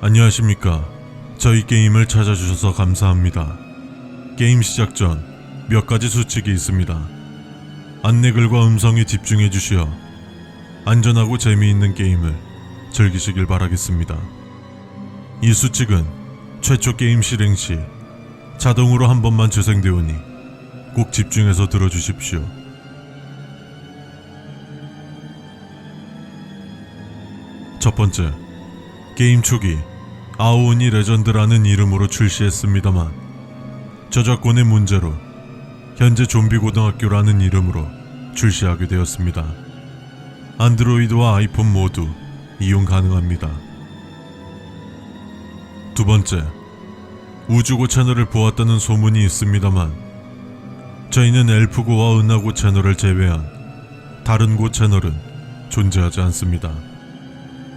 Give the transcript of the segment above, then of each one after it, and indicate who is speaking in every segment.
Speaker 1: 안녕하십니까. 저희 게임을 찾아주셔서 감사합니다. 게임 시작 전 몇 가지 수칙이 있습니다. 안내글과 음성에 집중해 주시어 안전하고 재미있는 게임을 즐기시길 바라겠습니다. 이 수칙은 최초 게임 실행 시 자동으로 한 번만 재생되오니 꼭 집중해서 들어주십시오. 첫 번째, 게임 초기 아오니 레전드라는 이름으로 출시했습니다만 저작권의 문제로 현재 좀비 고등학교라는 이름으로 출시하게 되었습니다. 안드로이드와 아이폰 모두 이용 가능합니다. 두 번째, 우주고 채널을 보았다는 소문이 있습니다만 저희는 엘프고와 은하고 채널을 제외한 다른 곳 채널은 존재하지 않습니다.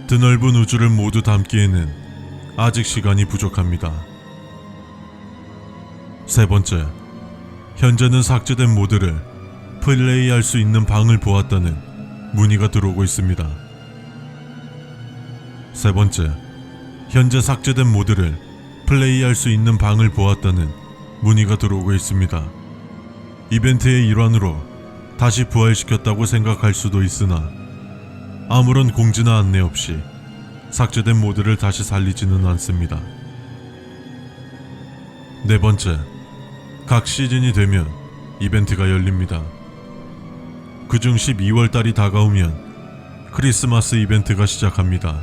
Speaker 1: 드넓은 우주를 모두 담기에는 아직 시간이 부족합니다. 세 번째, 현재는 삭제된 모드를 플레이할 수 있는 방을 보았다는 문의가 들어오고 있습니다. 세 번째, 현재 삭제된 모드를 플레이할 수 있는 방을 보았다는 문의가 들어오고 있습니다. 이벤트의 일환으로 다시 부활시켰다고 생각할 수도 있으나 아무런 공지나 안내 없이 삭제된 모드를 다시 살리지는 않습니다. 네 번째, 각 시즌이 되면 이벤트가 열립니다. 그중 12월달이 다가오면 크리스마스 이벤트가 시작합니다.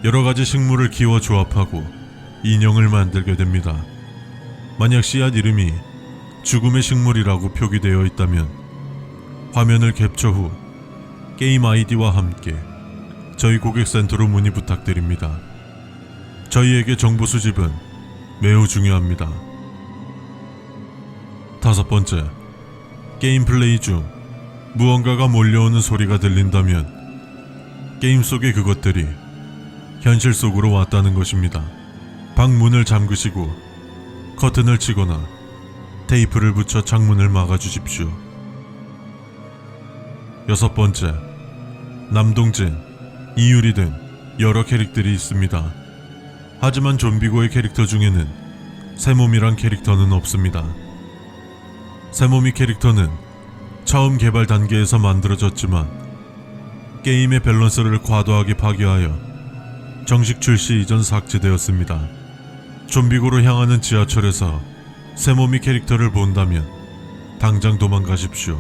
Speaker 1: 여러가지 식물을 키워 조합하고 인형을 만들게 됩니다. 만약 씨앗 이름이 죽음의 식물이라고 표기되어 있다면 화면을 캡처 후 게임 아이디와 함께 저희 고객센터로 문의 부탁드립니다. 저희에게 정보 수집은 매우 중요합니다. 다섯 번째, 게임 플레이 중 무언가가 몰려오는 소리가 들린다면 게임 속의 그것들이 현실 속으로 왔다는 것입니다. 방 문을 잠그시고 커튼을 치거나 테이프를 붙여 창문을 막아주십시오. 여섯 번째, 남동진, 이유리 등 여러 캐릭터들이 있습니다. 하지만 좀비고의 캐릭터 중에는 새몸이란 캐릭터는 없습니다. 새몸이 캐릭터는 처음 개발 단계에서 만들어졌지만 게임의 밸런스를 과도하게 파괴하여 정식 출시 이전 삭제되었습니다. 좀비고로 향하는 지하철에서 새몸이 캐릭터를 본다면 당장 도망가십시오.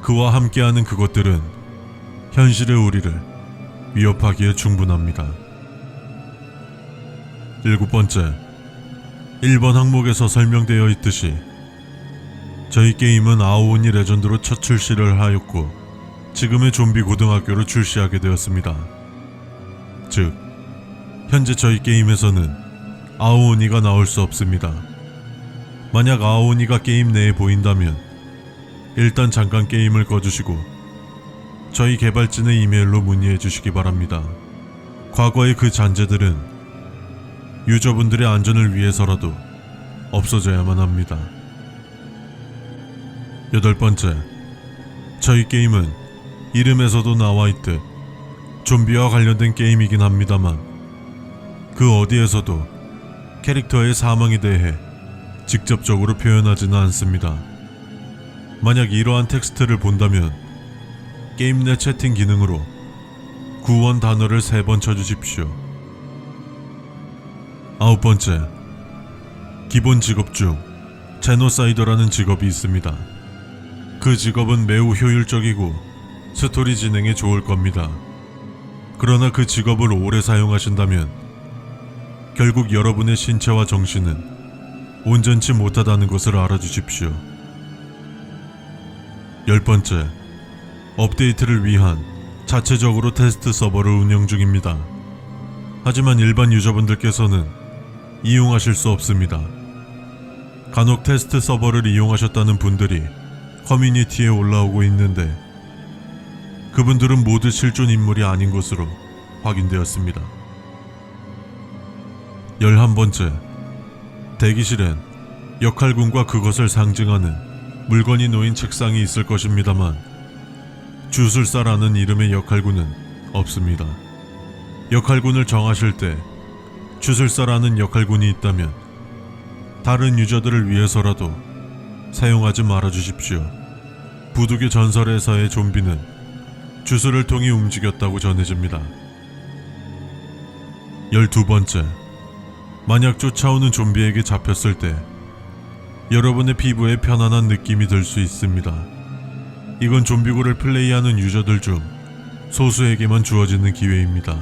Speaker 1: 그와 함께하는 그것들은 현실의 우리를 위협하기에 충분합니다. 일곱 번째, 1번 항목에서 설명되어 있듯이 저희 게임은 아오니 레전드로 첫 출시를 하였고 지금의 좀비 고등학교로 출시하게 되었습니다. 즉, 현재 저희 게임에서는 아오니가 나올 수 없습니다. 만약 아오니가 게임 내에 보인다면 일단 잠깐 게임을 꺼주시고 저희 개발진의 이메일로 문의해 주시기 바랍니다. 과거의 그 잔재들은 유저분들의 안전을 위해서라도 없어져야만 합니다. 여덟 번째, 저희 게임은 이름에서도 나와 있듯 좀비와 관련된 게임이긴 합니다만 그 어디에서도 캐릭터의 사망에 대해 직접적으로 표현하지는 않습니다. 만약 이러한 텍스트를 본다면 게임 내 채팅 기능으로 구원 단어를 3번 쳐주십시오. 아홉 번째, 기본 직업 중 제노사이더라는 직업이 있습니다. 그 직업은 매우 효율적이고 스토리 진행에 좋을 겁니다. 그러나 그 직업을 오래 사용하신다면 결국 여러분의 신체와 정신은 온전치 못하다는 것을 알아주십시오. 열 번째, 업데이트를 위한 자체적으로 테스트 서버를 운영 중입니다. 하지만 일반 유저분들께서는 이용하실 수 없습니다. 간혹 테스트 서버를 이용하셨다는 분들이 커뮤니티에 올라오고 있는데 그분들은 모두 실존 인물이 아닌 것으로 확인되었습니다. 11번째, 대기실엔 역할군과 그것을 상징하는 물건이 놓인 책상이 있을 것입니다만 주술사라는 이름의 역할군은 없습니다. 역할군을 정하실 때 주술사라는 역할군이 있다면 다른 유저들을 위해서라도 사용하지 말아주십시오. 부두교 전설에서의 좀비는 주술을 통해 움직였다고 전해집니다. 12번째, 만약 쫓아오는 좀비에게 잡혔을 때 여러분의 피부에 편안한 느낌이 들 수 있습니다. 이건 좀비고를 플레이하는 유저들 중 소수에게만 주어지는 기회입니다.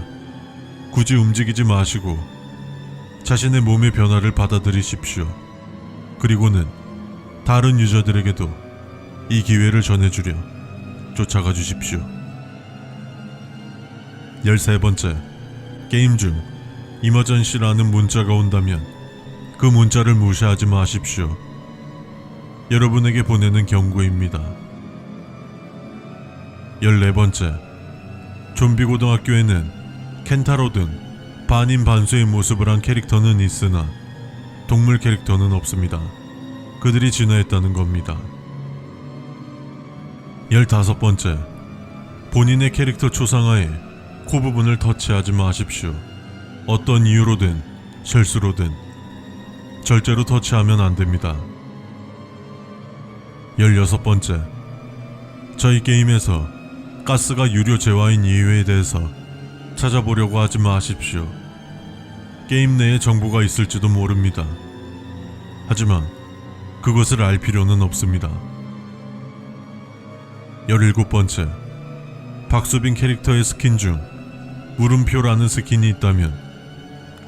Speaker 1: 굳이 움직이지 마시고 자신의 몸의 변화를 받아들이십시오. 그리고는 다른 유저들에게도 이 기회를 전해주려 쫓아가 주십시오. 13번째, 게임 중 이머전시라는 문자가 온다면 그 문자를 무시하지 마십시오. 여러분에게 보내는 경고입니다. 14번째, 좀비 고등학교에는 켄타로 등 반인 반수의 모습을 한 캐릭터는 있으나 동물 캐릭터는 없습니다. 그들이 진화했다는 겁니다. 15번째, 본인의 캐릭터 초상화에 코 부분을 터치하지 마십시오. 어떤 이유로든 실수로든 절대로 터치하면 안 됩니다. 16번째, 저희 게임에서 가스가 유료 재화인 이유에 대해서 찾아보려고 하지 마십시오. 게임 내에 정보가 있을지도 모릅니다. 하지만 그것을 알 필요는 없습니다. 17번째, 박수빈 캐릭터의 스킨 중 물음표라는 스킨이 있다면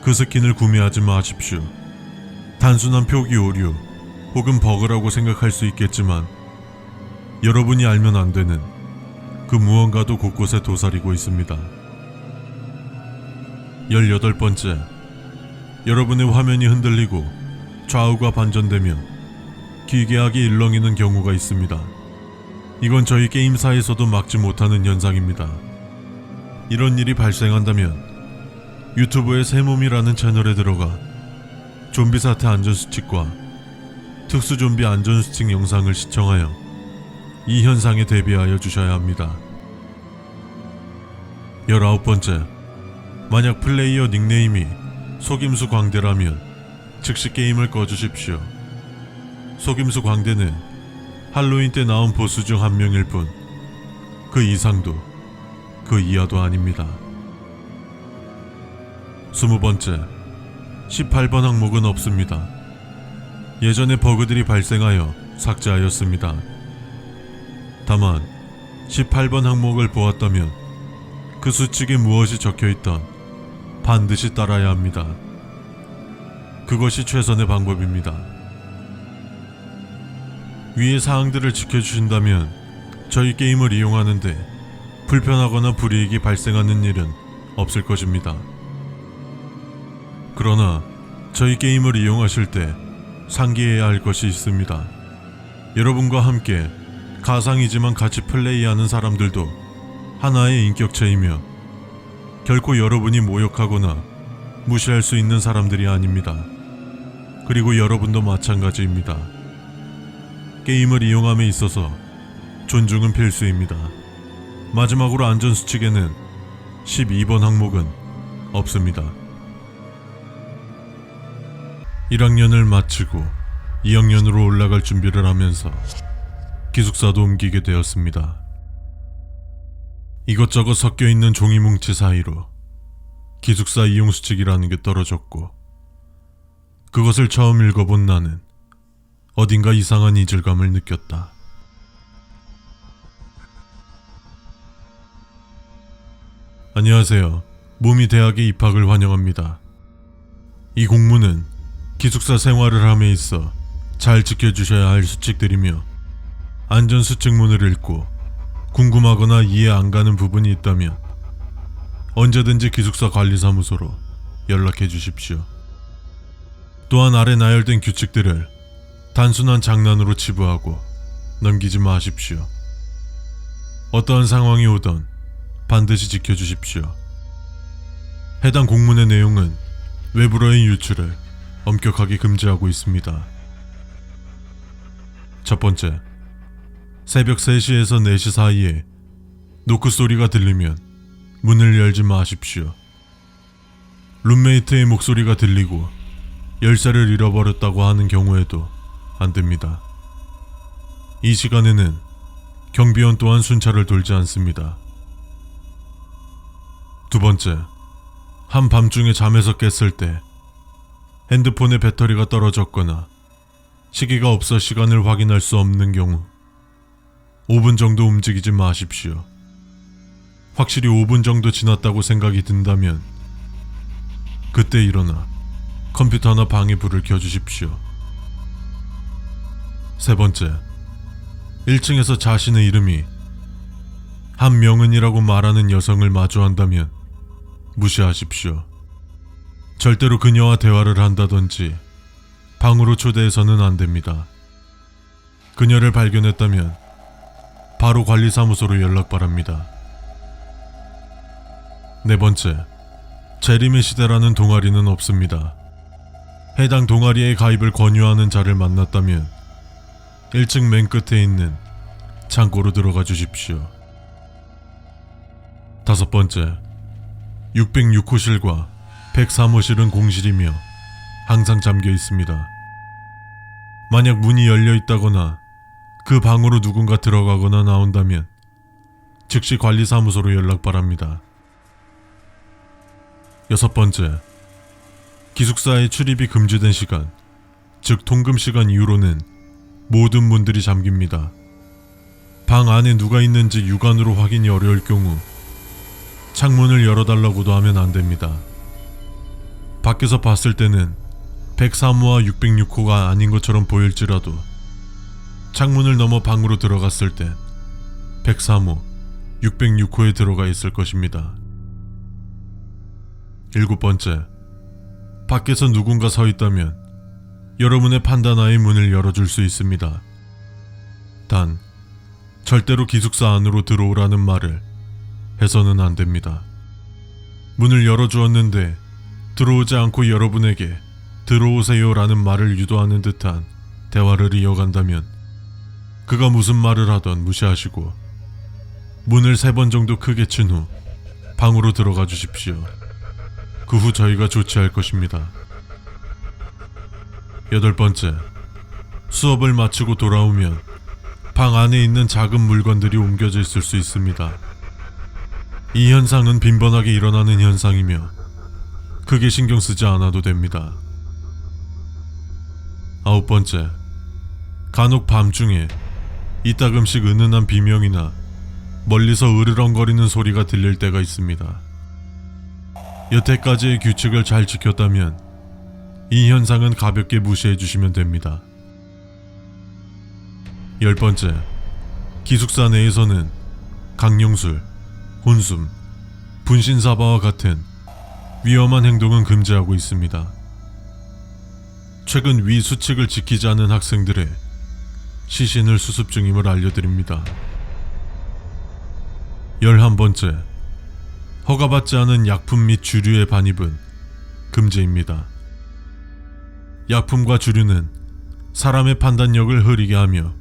Speaker 1: 그 스킨을 구매하지 마십시오. 단순한 표기 오류 혹은 버그라고 생각할 수 있겠지만 여러분이 알면 안 되는 그 무언가도 곳곳에 도사리고 있습니다. 18번째, 여러분의 화면이 흔들리고 좌우가 반전되며 기계학이 일렁이는 경우가 있습니다. 이건 저희 게임사에서도 막지 못하는 현상입니다. 이런 일이 발생한다면 유튜브의 새몸이라는 채널에 들어가 좀비 사태 안전수칙과 특수 좀비 안전수칙 영상을 시청하여 이 현상에 대비하여 주셔야 합니다. 19번째, 만약 플레이어 닉네임이 속임수 광대라면 즉시 게임을 꺼주십시오. 속임수 광대는 할로윈 때 나온 보스 중 한 명일 뿐 그 이상도 그 이하도 아닙니다. 20번째, 18번 항목은 없습니다. 예전에 버그들이 발생하여 삭제하였습니다. 다만 18번 항목을 보았다면 그 수칙에 무엇이 적혀있던 반드시 따라야 합니다. 그것이 최선의 방법입니다. 위의 사항들을 지켜주신다면 저희 게임을 이용하는데 불편하거나 불이익이 발생하는 일은 없을 것입니다. 그러나 저희 게임을 이용하실 때 상기해야 할 것이 있습니다. 여러분과 함께 가상이지만 같이 플레이하는 사람들도 하나의 인격체이며 결코 여러분이 모욕하거나 무시할 수 있는 사람들이 아닙니다. 그리고 여러분도 마찬가지입니다. 게임을 이용함에 있어서 존중은 필수입니다. 마지막으로 안전수칙에는 12번 항목은 없습니다. 1학년을 마치고 2학년으로 올라갈 준비를 하면서 기숙사도 옮기게 되었습니다. 이것저것 섞여있는 종이뭉치 사이로 기숙사 이용수칙이라는 게 떨어졌고 그것을 처음 읽어본 나는 어딘가 이상한 이질감을 느꼈다. 안녕하세요. 모미 대학에 입학을 환영합니다. 이 공문은 기숙사 생활을 함에 있어 잘 지켜주셔야 할 수칙들이며 안전수칙문을 읽고 궁금하거나 이해 안 가는 부분이 있다면 언제든지 기숙사 관리사무소로 연락해 주십시오. 또한 아래 나열된 규칙들을 단순한 장난으로 치부하고 넘기지 마십시오. 어떠한 상황이 오던 반드시 지켜주십시오. 해당 공문의 내용은 외부로의 유출을 엄격하게 금지하고 있습니다. 첫 번째, 새벽 3시에서 4시 사이에 노크 소리가 들리면 문을 열지 마십시오. 룸메이트의 목소리가 들리고 열쇠를 잃어버렸다고 하는 경우에도 안 됩니다. 이 시간에는 경비원 또한 순찰을 돌지 않습니다. 두 번째, 한밤중에 잠에서 깼을 때 핸드폰의 배터리가 떨어졌거나 시계가 없어 시간을 확인할 수 없는 경우 5분 정도 움직이지 마십시오. 확실히 5분 정도 지났다고 생각이 든다면 그때 일어나 컴퓨터나 방에 불을 켜주십시오. 세 번째, 1층에서 자신의 이름이 한명은이라고 말하는 여성을 마주한다면 무시하십시오. 절대로 그녀와 대화를 한다든지 방으로 초대해서는 안 됩니다. 그녀를 발견했다면 바로 관리사무소로 연락 바랍니다. 네 번째, 재림의 시대라는 동아리는 없습니다. 해당 동아리에 가입을 권유하는 자를 만났다면 1층 맨 끝에 있는 창고로 들어가 주십시오. 다섯 번째, 606호실과 103호실은 공실이며 항상 잠겨 있습니다. 만약 문이 열려 있다거나 그 방으로 누군가 들어가거나 나온다면 즉시 관리사무소로 연락 바랍니다. 여섯 번째, 기숙사에 출입이 금지된 시간, 즉 통금 시간 이후로는 모든 문들이 잠깁니다. 방 안에 누가 있는지 육안으로 확인이 어려울 경우 창문을 열어달라고도 하면 안 됩니다. 밖에서 봤을 때는 103호와 606호가 아닌 것처럼 보일지라도 창문을 넘어 방으로 들어갔을 때 103호, 606호에 들어가 있을 것입니다. 일곱 번째, 밖에서 누군가 서 있다면 여러분의 판단하에 문을 열어줄 수 있습니다. 단, 절대로 기숙사 안으로 들어오라는 말을 해서는 안 됩니다. 문을 열어주었는데 들어오지 않고 여러분에게 들어오세요 라는 말을 유도하는 듯한 대화를 이어간다면 그가 무슨 말을 하던 무시하시고 문을 3번 정도 크게 친 후 방으로 들어가 주십시오. 그 후 저희가 조치할 것입니다. 여덟 번째, 수업을 마치고 돌아오면 방 안에 있는 작은 물건들이 옮겨져 있을 수 있습니다. 이 현상은 빈번하게 일어나는 현상이며 크게 신경 쓰지 않아도 됩니다. 아홉 번째, 간혹 밤중에 이따금씩 은은한 비명이나 멀리서 으르렁거리는 소리가 들릴 때가 있습니다. 여태까지의 규칙을 잘 지켰다면 이 현상은 가볍게 무시해 주시면 됩니다. 열 번째, 기숙사 내에서는 강령술, 혼숨, 분신사바와 같은 위험한 행동은 금지하고 있습니다. 최근 위 수칙을 지키지 않는 학생들의 시신을 수습 중임을 알려드립니다. 11번째, 허가받지 않은 약품 및 주류의 반입은 금지입니다. 약품과 주류는 사람의 판단력을 흐리게 하며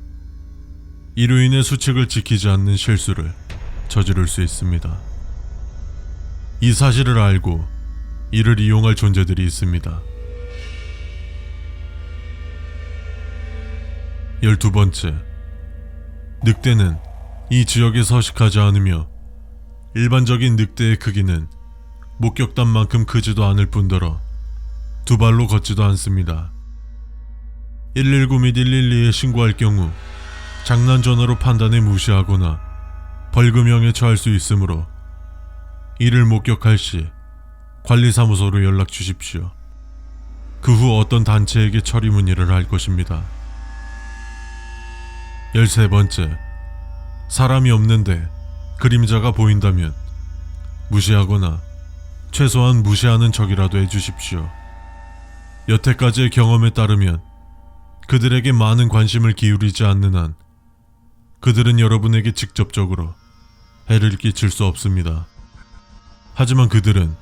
Speaker 1: 이로 인해 수칙을 지키지 않는 실수를 저지를 수 있습니다. 이 사실을 알고 이를 이용할 존재들이 있습니다. 12번째, 늑대는 이 지역에 서식하지 않으며 일반적인 늑대의 크기는 목격담만큼 크지도 않을 뿐더러 두 발로 걷지도 않습니다. 119 및 112에 신고할 경우 장난 전화로 판단해 무시하거나 벌금형에 처할 수 있으므로 이를 목격할 시 관리사무소로 연락 주십시오. 그 후 어떤 단체에게 처리 문의를 할 것입니다. 13번째, 사람이 없는데 그림자가 보인다면 무시하거나 최소한 무시하는 척이라도 해주십시오. 여태까지의 경험에 따르면 그들에게 많은 관심을 기울이지 않는 한 그들은 여러분에게 직접적으로 해를 끼칠 수 없습니다. 하지만 그들은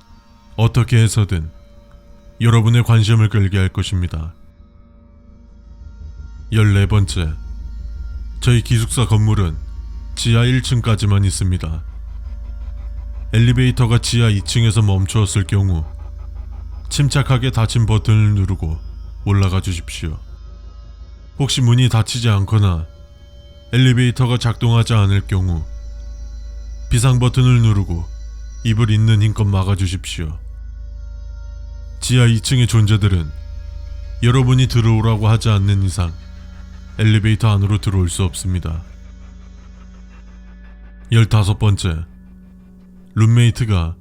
Speaker 1: 어떻게 해서든 여러분의 관심을 끌게 할 것입니다. 14번째, 저희 기숙사 건물은 지하 1층까지만 있습니다. 엘리베이터가 지하 2층에서 멈추었을 경우 침착하게 닫힌 버튼을 누르고 올라가 주십시오. 혹시 문이 닫히지 않거나 엘리베이터가 작동하지 않을 경우 비상 버튼을 누르고 입을 있는 힘껏 막아 주십시오. 지하 2층의 존재들은 여러분이 들어오라고 하지 않는 이상 엘리베이터 안으로 들어올 수 없습니다. 15번째, 룸메이트가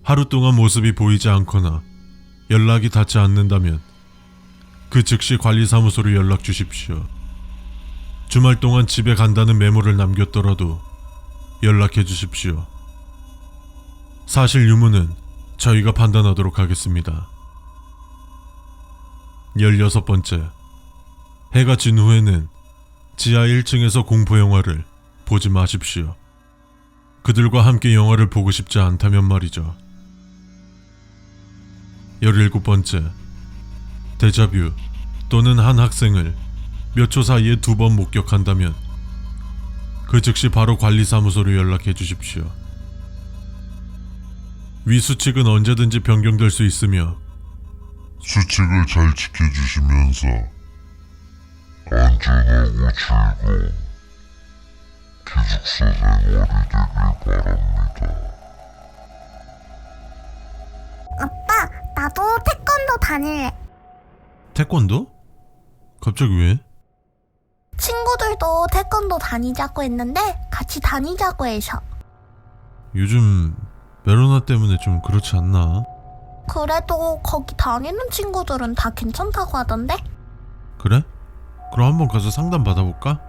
Speaker 1: 하루 동안 모습이 보이지 않거나 연락이 닿지 않는다면 그 즉시 관리사무소로 연락 주십시오. 주말 동안 집에 간다는 메모를 남겼더라도 연락해 주십시오. 사실 유무는 저희가 판단하도록 하겠습니다. 16번째, 해가 진 후에는 지하 1층에서 공포영화를 보지 마십시오. 그들과 함께 영화를 보고 싶지 않다면 말이죠. 17번째, 데자뷰 또는 한 학생을 몇 초 사이에 2번 목격한다면 그 즉시 바로 관리사무소로 연락해 주십시오. 위 수칙은 언제든지 변경될 수 있으며
Speaker 2: 수칙을 잘 지켜주시면서 안전하고 즐거운 기숙사 생활이 되길 바랍니다.
Speaker 3: 아빠, 나도 태권도 다닐래.
Speaker 1: 태권도? 갑자기 왜?
Speaker 3: 친구들도 태권도 다니자고 했는데 같이 다니자고 해서.
Speaker 1: 요즘 메로나 때문에 좀 그렇지 않나?
Speaker 3: 그래도 거기 다니는 친구들은 다 괜찮다고 하던데?
Speaker 1: 그래? 그럼 한번 가서 상담 받아볼까?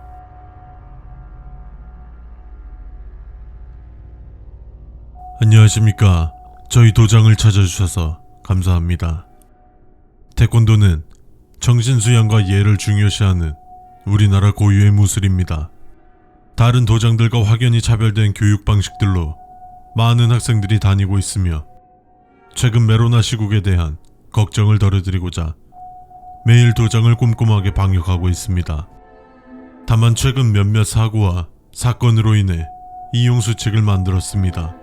Speaker 1: 안녕하십니까. 저희 도장을 찾아주셔서 감사합니다. 태권도는 정신수양과 예를 중요시하는 우리나라 고유의 무술입니다. 다른 도장들과 확연히 차별된 교육 방식들로 많은 학생들이 다니고 있으며 최근 메로나 시국에 대한 걱정을 덜어드리고자 매일 도장을 꼼꼼하게 방역하고 있습니다. 다만 최근 몇몇 사고와 사건으로 인해 이용수칙을 만들었습니다.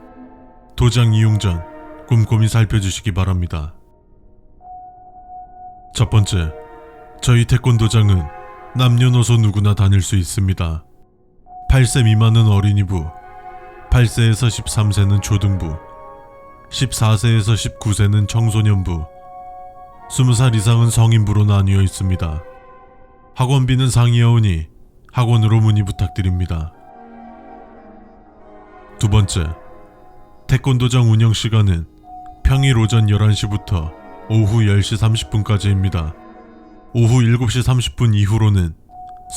Speaker 1: 도장 이용 전 꼼꼼히 살펴주시기 바랍니다. 첫 번째, 저희 태권도장은 남녀노소 누구나 다닐 수 있습니다. 8세 미만은 어린이부, 8세에서 13세는 초등부, 14세에서 19세는 청소년부, 20살 이상은 성인부로 나뉘어 있습니다. 학원비는 상이하오니 학원으로 문의 부탁드립니다. 두 번째, 태권도장 운영 시간은 평일 오전 11시부터 오후 10시 30분까지입니다. 오후 7시 30분 이후로는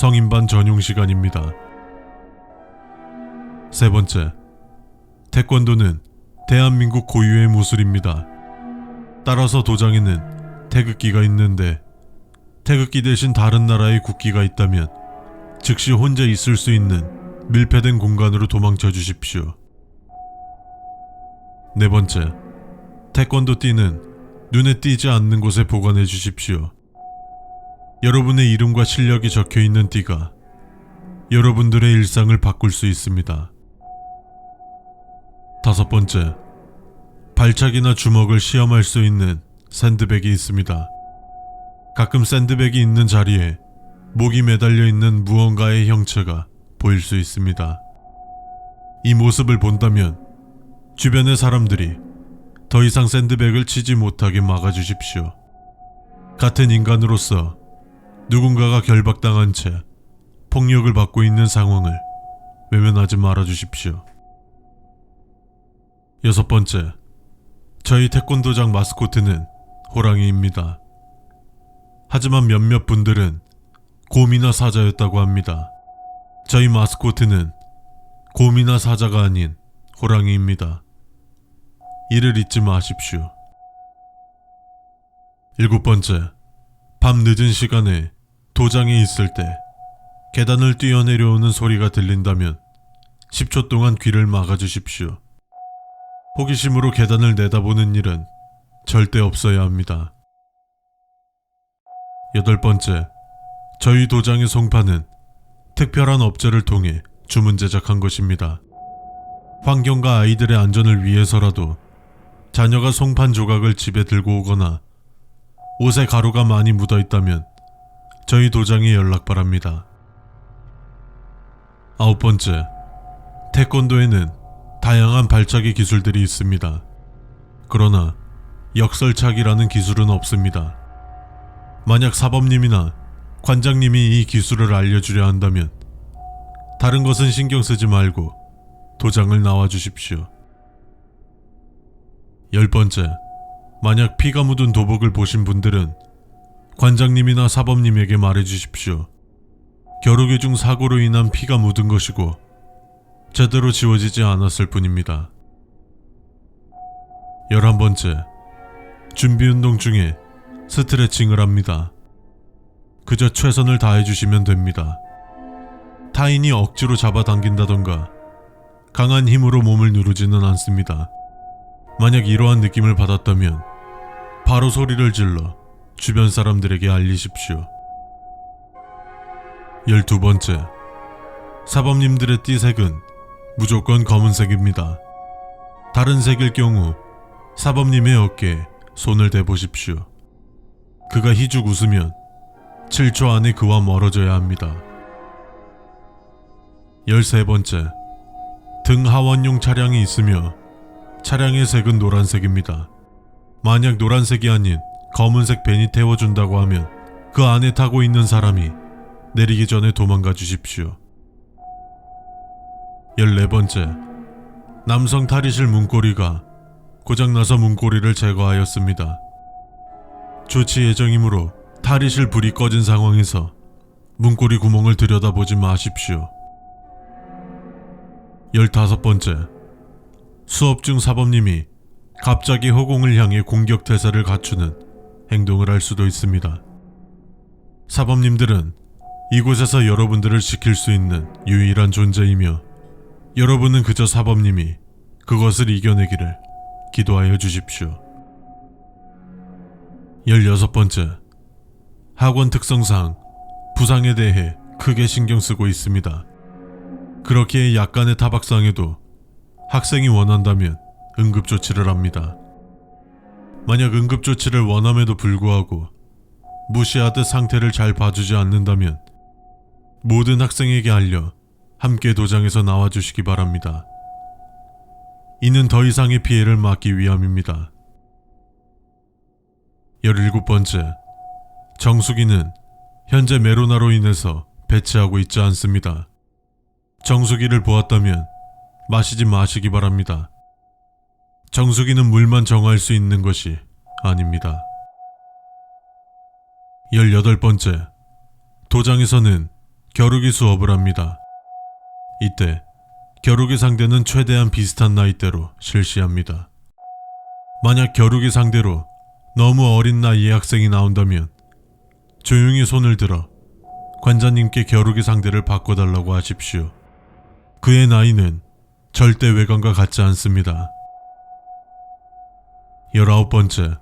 Speaker 1: 성인반 전용 시간입니다. 세 번째, 태권도는 대한민국 고유의 무술입니다. 따라서 도장에는 태극기가 있는데 태극기 대신 다른 나라의 국기가 있다면 즉시 혼자 있을 수 있는 밀폐된 공간으로 도망쳐 주십시오. 네 번째, 태권도 띠는 눈에 띄지 않는 곳에 보관해 주십시오. 여러분의 이름과 실력이 적혀 있는 띠가 여러분들의 일상을 바꿀 수 있습니다. 다섯 번째, 발차기나 주먹을 시험할 수 있는 샌드백이 있습니다. 가끔 샌드백이 있는 자리에 목이 매달려 있는 무언가의 형체가 보일 수 있습니다. 이 모습을 본다면 주변의 사람들이 더 이상 샌드백을 치지 못하게 막아주십시오. 같은 인간으로서 누군가가 결박당한 채 폭력을 받고 있는 상황을 외면하지 말아주십시오. 여섯 번째, 저희 태권도장 마스코트는 호랑이입니다. 하지만 몇몇 분들은 곰이나 사자였다고 합니다. 저희 마스코트는 곰이나 사자가 아닌 호랑이입니다. 이를 잊지 마십시오. 일곱 번째, 밤 늦은 시간에 도장에 있을 때 계단을 뛰어내려오는 소리가 들린다면 10초 동안 귀를 막아주십시오. 호기심으로 계단을 내다보는 일은 절대 없어야 합니다. 여덟 번째, 저희 도장의 송파는 특별한 업체를 통해 주문 제작한 것입니다. 환경과 아이들의 안전을 위해서라도 자녀가 송판 조각을 집에 들고 오거나 옷에 가루가 많이 묻어 있다면 저희 도장에 연락 바랍니다. 9번째, 태권도에는 다양한 발차기 기술들이 있습니다. 그러나 역설차기라는 기술은 없습니다. 만약 사범님이나 관장님이 이 기술을 알려주려 한다면 다른 것은 신경 쓰지 말고 도장을 나와주십시오. 10번째, 만약 피가 묻은 도복을 보신 분들은 관장님이나 사범님에게 말해주십시오. 겨루기 중 사고로 인한 피가 묻은 것이고 제대로 지워지지 않았을 뿐입니다. 11번째, 준비운동 중에 스트레칭을 합니다. 그저 최선을 다해주시면 됩니다. 타인이 억지로 잡아당긴다던가 강한 힘으로 몸을 누르지는 않습니다. 만약 이러한 느낌을 받았다면 바로 소리를 질러 주변 사람들에게 알리십시오. 12번째, 사범님들의 띠색은 무조건 검은색입니다. 다른 색일 경우 사범님의 어깨에 손을 대보십시오. 그가 희죽 웃으면 7초 안에 그와 멀어져야 합니다. 13번째, 등 하원용 차량이 있으며 차량의 색은 노란색입니다. 만약 노란색이 아닌 검은색 벤이 태워준다고 하면 그 안에 타고 있는 사람이 내리기 전에 도망가 주십시오. 14번째, 남성 탈의실 문고리가 고장나서 문고리를 제거하였습니다. 조치 예정이므로 탈의실 불이 꺼진 상황에서 문고리 구멍을 들여다보지 마십시오. 15번째, 수업 중 사범님이 갑자기 허공을 향해 공격 태세를 갖추는 행동을 할 수도 있습니다. 사범님들은 이곳에서 여러분들을 지킬 수 있는 유일한 존재이며 여러분은 그저 사범님이 그것을 이겨내기를 기도하여 주십시오. 16번째, 학원 특성상 부상에 대해 크게 신경 쓰고 있습니다. 그렇기에 약간의 타박상에도 학생이 원한다면 응급조치를 합니다. 만약 응급조치를 원함에도 불구하고 무시하듯 상태를 잘 봐주지 않는다면 모든 학생에게 알려 함께 도장에서 나와주시기 바랍니다. 이는 더 이상의 피해를 막기 위함입니다. 17번째, 정수기는 현재 메로나로 인해서 배치하고 있지 않습니다. 정수기를 보았다면 마시지 마시기 바랍니다. 정수기는 물만 정화할 수 있는 것이 아닙니다. 18번째, 도장에서는 겨루기 수업을 합니다. 이때 겨루기 상대는 최대한 비슷한 나이대로 실시합니다. 만약 겨루기 상대로 너무 어린 나이의 학생이 나온다면 조용히 손을 들어 관장님께 겨루기 상대를 바꿔달라고 하십시오. 그의 나이는 절대 외관과 같지 않습니다. 19번째,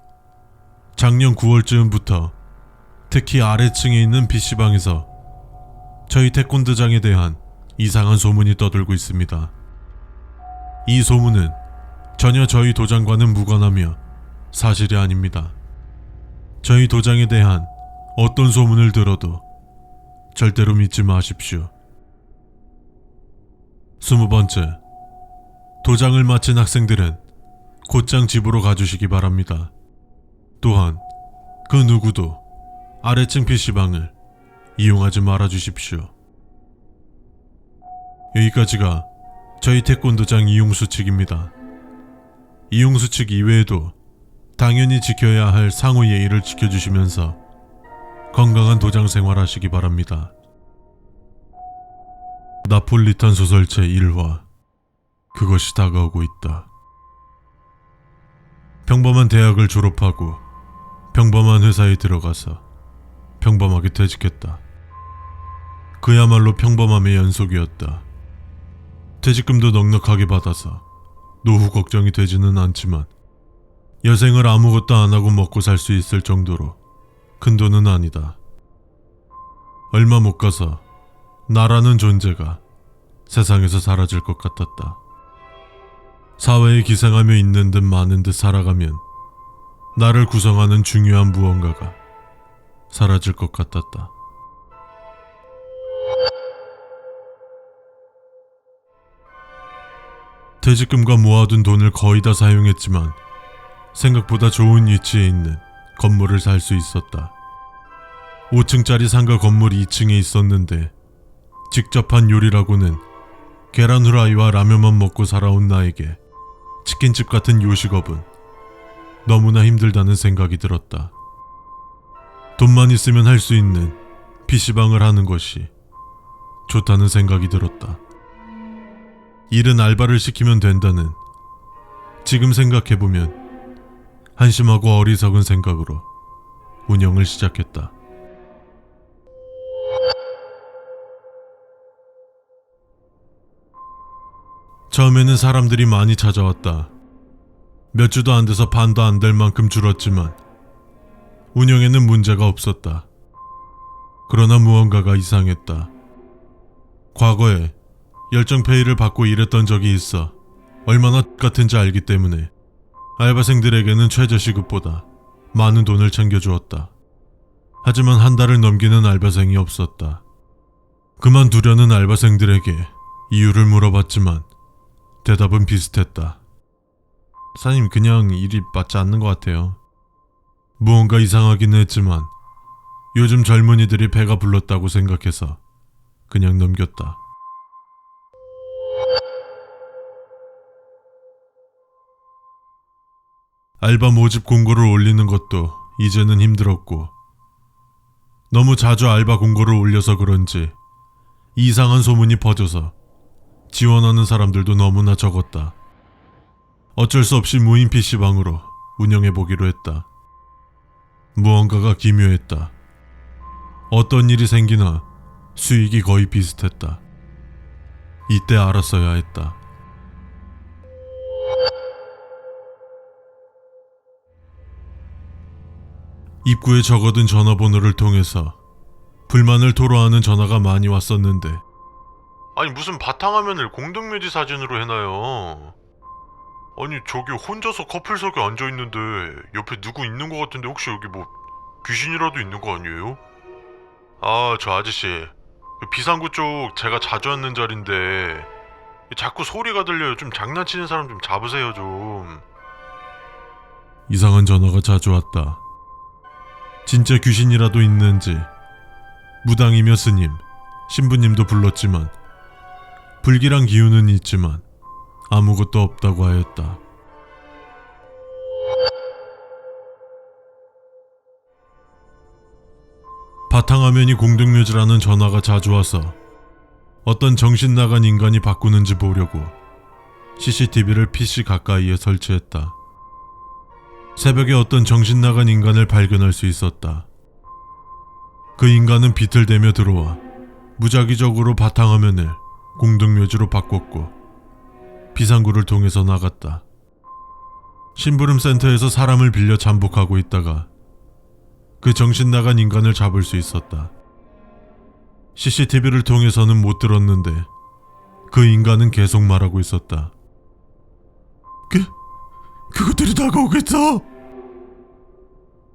Speaker 1: 작년 9월쯤부터 특히 아래층에 있는 PC방에서 저희 태권도장에 대한 이상한 소문이 떠돌고 있습니다. 이 소문은 전혀 저희 도장과는 무관하며 사실이 아닙니다. 저희 도장에 대한 어떤 소문을 들어도 절대로 믿지 마십시오. 20번째, 도장을 마친 학생들은 곧장 집으로 가주시기 바랍니다. 또한 그 누구도 아래층 PC방을 이용하지 말아 주십시오. 여기까지가 저희 태권도장 이용수칙입니다. 이용수칙 이외에도 당연히 지켜야 할 상호 예의를 지켜주시면서 건강한 도장 생활하시기 바랍니다. 나폴리탄 소설체 1화, 그것이 다가오고 있다. 평범한 대학을 졸업하고 평범한 회사에 들어가서 평범하게 퇴직했다. 그야말로 평범함의 연속이었다. 퇴직금도 넉넉하게 받아서 노후 걱정이 되지는 않지만 여생을 아무것도 안 하고 먹고 살 수 있을 정도로 큰 돈은 아니다. 얼마 못 가서 나라는 존재가 세상에서 사라질 것 같았다. 사회에 기생하며 있는 듯 마는 듯 살아가면 나를 구성하는 중요한 무언가가 사라질 것 같았다. 퇴직금과 모아둔 돈을 거의 다 사용했지만 생각보다 좋은 위치에 있는 건물을 살 수 있었다. 5층짜리 상가 건물 2층에 있었는데 직접 한 요리라고는 계란 후라이와 라면만 먹고 살아온 나에게 치킨집 같은 요식업은 너무나 힘들다는 생각이 들었다. 돈만 있으면 할 수 있는 PC방을 하는 것이 좋다는 생각이 들었다. 일은 알바를 시키면 된다는, 지금 생각해보면 한심하고 어리석은 생각으로 운영을 시작했다. 처음에는 사람들이 많이 찾아왔다. 몇 주도 안 돼서 반도 안 될 만큼 줄었지만 운영에는 문제가 없었다. 그러나 무언가가 이상했다. 과거에 열정페이를 받고 일했던 적이 있어 얼마나 같은지 알기 때문에 알바생들에게는 최저시급보다 많은 돈을 챙겨주었다. 하지만 한 달을 넘기는 알바생이 없었다. 그만두려는 알바생들에게 이유를 물어봤지만 대답은 비슷했다. 사장님, 그냥 일이 맞지 않는 것 같아요. 무언가 이상하긴 했지만 요즘 젊은이들이 배가 불렀다고 생각해서 그냥 넘겼다. 알바 모집 공고를 올리는 것도 이제는 힘들었고, 너무 자주 알바 공고를 올려서 그런지 이상한 소문이 퍼져서 지원하는 사람들도 너무나 적었다. 어쩔 수 없이 무인 PC방으로 운영해보기로 했다. 무언가가 기묘했다. 어떤 일이 생기나 수익이 거의 비슷했다. 이때 알았어야 했다. 입구에 적어둔 전화번호를 통해서 불만을 토로하는 전화가 많이 왔었는데, 아니 무슨 바탕화면을 공동묘지 사진으로 해놔요. 아니 저기 혼자서 커플석에 앉아있는데 옆에 누구 있는 것 같은데 혹시 여기 뭐 귀신이라도 있는 거 아니에요? 아, 저 아저씨 비상구 쪽 제가 자주 앉는 자리인데 자꾸 소리가 들려요. 좀 장난치는 사람 좀 잡으세요 좀. 이상한 전화가 자주 왔다. 진짜 귀신이라도 있는지 무당이며 스님, 신부님도 불렀지만 불길한 기운은 있지만 아무것도 없다고 하였다. 바탕화면이 공동묘지라는 전화가 자주 와서 어떤 정신 나간 인간이 바꾸는지 보려고 CCTV를 PC 가까이에 설치했다. 새벽에 어떤 정신 나간 인간을 발견할 수 있었다. 그 인간은 비틀대며 들어와 무작위적으로 바탕화면을 공동묘지로 바꿨고 비상구를 통해서 나갔다. 심부름 센터에서 사람을 빌려 잠복하고 있다가 그 정신 나간 인간을 잡을 수 있었다. CCTV를 통해서는 못 들었는데 그 인간은 계속 말하고 있었다. 그것들이 다가오겠어!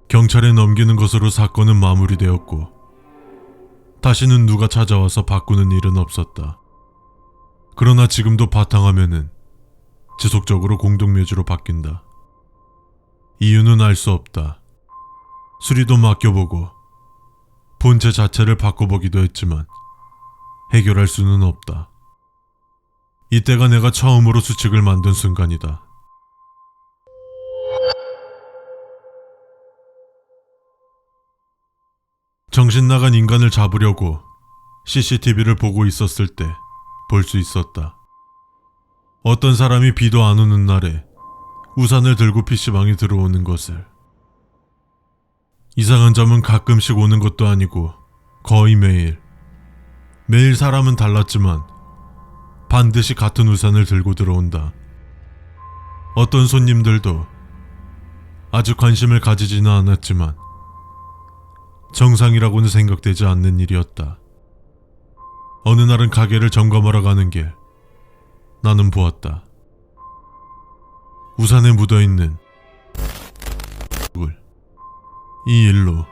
Speaker 1: 경찰에 넘기는 것으로 사건은 마무리되었고 다시는 누가 찾아와서 바꾸는 일은 없었다. 그러나 지금도 바탕화면은 지속적으로 공동묘지로 바뀐다. 이유는 알 수 없다. 수리도 맡겨보고 본체 자체를 바꿔보기도 했지만 해결할 수는 없다. 이때가 내가 처음으로 수칙을 만든 순간이다. 정신 나간 인간을 잡으려고 CCTV를 보고 있었을 때 볼 수 있었다. 어떤 사람이 비도 안 오는 날에 우산을 들고 PC방에 들어오는 것을. 이상한 점은 가끔씩 오는 것도 아니고 거의 매일. 매일 사람은 달랐지만 반드시 같은 우산을 들고 들어온다. 어떤 손님들도 아주 관심을 가지지는 않았지만 정상이라고는 생각되지 않는 일이었다. 어느 날은 가게를 점검하러 가는 길, 나는 보았다. 우산에 묻어있는 이 일로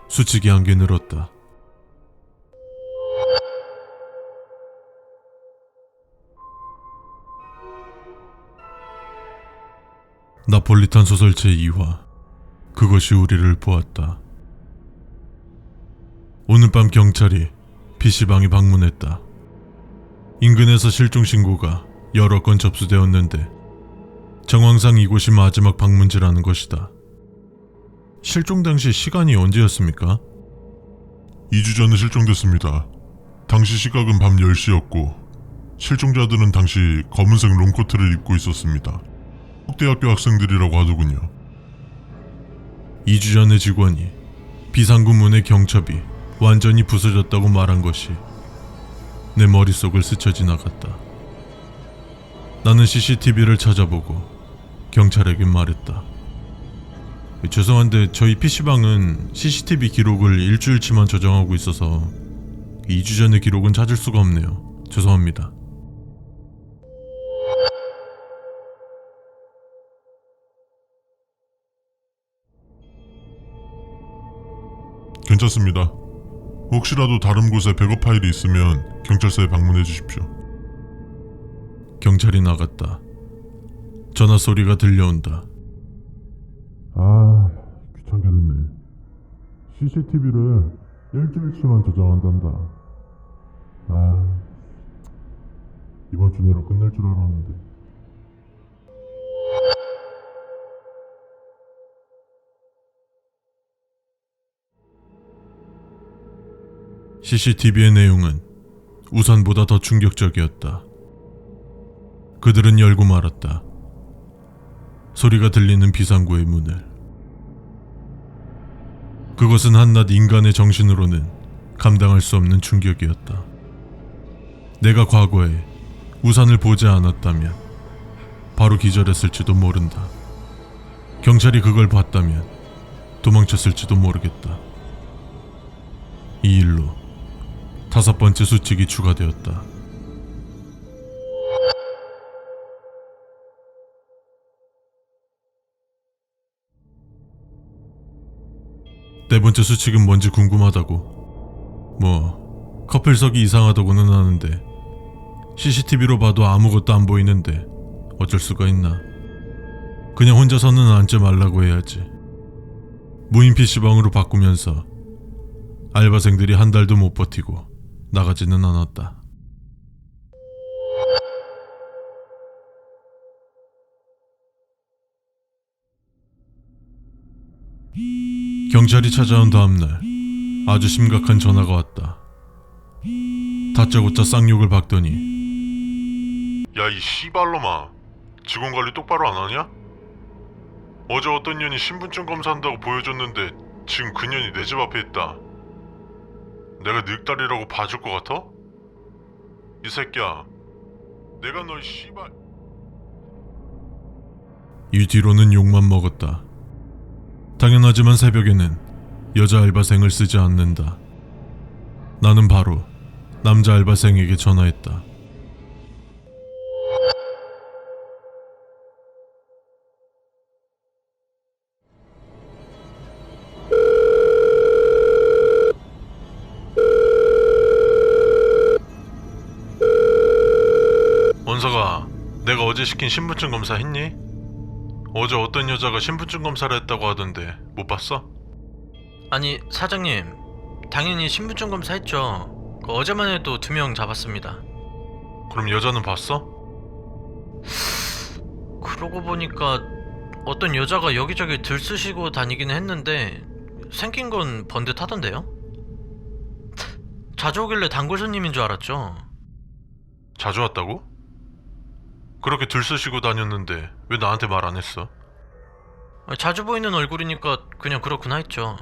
Speaker 1: 수칙이 한 개 늘었다. 나폴리탄 소설체 2화. 그것이 우리를 보았다. 오늘 밤 경찰이 PC방에 방문했다. 인근에서 실종 신고가 여러 건 접수되었는데 정황상 이곳이 마지막 방문지라는 것이다. 실종 당시 시간이 언제였습니까?
Speaker 2: 2주 전에 실종됐습니다. 당시 시각은 밤 10시였고 실종자들은 당시 검은색 롱코트를 입고 있었습니다. 국대학교 학생들이라고 하더군요.
Speaker 1: 2주 전에 직원이 비상구 문의 경첩이 완전히 부서졌다고 말한 것이 내 머릿속을 스쳐 지나갔다. 나는 CCTV를 찾아보고 경찰에게 말했다. 죄송한데 저희 PC방은 CCTV 기록을 일주일치만 저장하고 있어서 2주 전의 기록은 찾을 수가 없네요. 죄송합니다.
Speaker 2: 괜찮습니다. 혹시라도 다른 곳에 백업 파일이 있으면 경찰서에 방문해 주십시오.
Speaker 1: 경찰이 나갔다. 전화 소리가 들려온다.
Speaker 2: 귀찮게 됐네. CCTV를 일주일치만 저장한단다. 이번 주 내로 끝날 줄 알았는데.
Speaker 1: CCTV의 내용은 우산보다 더 충격적이었다. 그들은 열고 말았다. 소리가 들리는 비상구의 문을. 그것은 한낱 인간의 정신으로는 감당할 수 없는 충격이었다. 내가 과거에 우산을 보지 않았다면 바로 기절했을지도 모른다. 경찰이 그걸 봤다면 도망쳤을지도 모르겠다. 이 일로 5번째 수칙이 추가되었다. 네 번째 수칙은 뭔지 궁금하다고. 커플석이 이상하다고는 하는데 CCTV로 봐도 아무것도 안 보이는데 어쩔 수가 있나. 그냥 혼자서는 앉지 말라고 해야지. 무인 PC방으로 바꾸면서 알바생들이 한 달도 못 버티고 나가지는 않았다. 경찰이 찾아온 다음날 아주 심각한 전화가 왔다. 다짜고짜 쌍욕을 박더니
Speaker 2: 야, 이 씨발놈아. 직원관리 똑바로 안 하냐? 어제 어떤 년이 신분증 검사한다고 보여줬는데 지금 그 년이 내 집 앞에 있다. 내가 늑다리라고 봐줄 것 같아? 이 새끼야, 내가 널 씨발...
Speaker 1: 이 뒤로는 욕만 먹었다. 당연하지만 새벽에는 여자 알바생을 쓰지 않는다. 나는 바로 남자 알바생에게 전화했다. 원서가, 내가 어제 시킨 신분증 검사 했니? 어제 어떤 여자가 신분증 검사를 했다고 하던데 못 봤어?
Speaker 4: 아니 사장님, 당연히 신분증 검사했죠. 어제만 해도 2명 잡았습니다.
Speaker 1: 그럼 여자는 봤어?
Speaker 4: 그러고 보니까 어떤 여자가 여기저기 들쑤시고 다니기는 했는데 생긴 건 번듯하던데요? 자주 오길래 단골 손님인 줄 알았죠.
Speaker 1: 자주 왔다고? 그렇게 들쑤시고 다녔는데 왜 나한테 말 안 했어?
Speaker 4: 자주 보이는 얼굴이니까 그냥 그렇구나 했죠.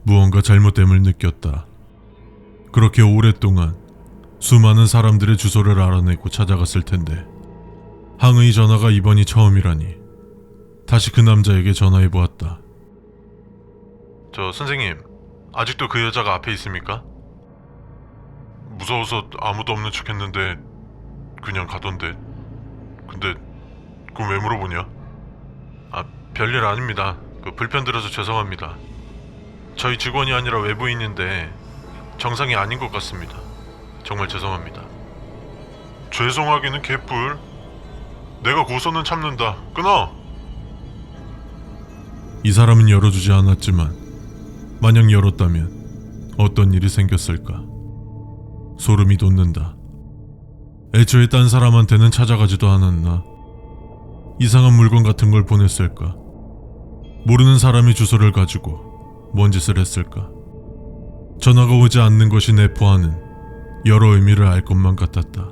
Speaker 1: 무언가 잘못됨을 느꼈다. 그렇게 오랫동안 수많은 사람들의 주소를 알아내고 찾아갔을 텐데 항의 전화가 이번이 처음이라니 다시 그 남자에게 전화해보았다. 저 선생님, 아직도 그 여자가 앞에 있습니까?
Speaker 2: 무서워서 아무도 없는 척 했는데 그냥 가던데. 근데 그건 왜 물어보냐?
Speaker 1: 별일 아닙니다.
Speaker 2: 불편 드려서 죄송합니다. 저희 직원이 아니라 외부인인데 정상이 아닌 것 같습니다. 정말 죄송합니다. 죄송하기는 개뿔. 내가 고소는 참는다. 끊어.
Speaker 1: 이 사람은 열어주지 않았지만 만약 열었다면 어떤 일이 생겼을까? 소름이 돋는다. 애초에 딴 사람한테는 찾아가지도 않았나? 이상한 물건 같은 걸 보냈을까? 모르는 사람이 주소를 가지고 뭔 짓을 했을까? 전화가 오지 않는 것이 내포하는 여러 의미를 알 것만 같았다.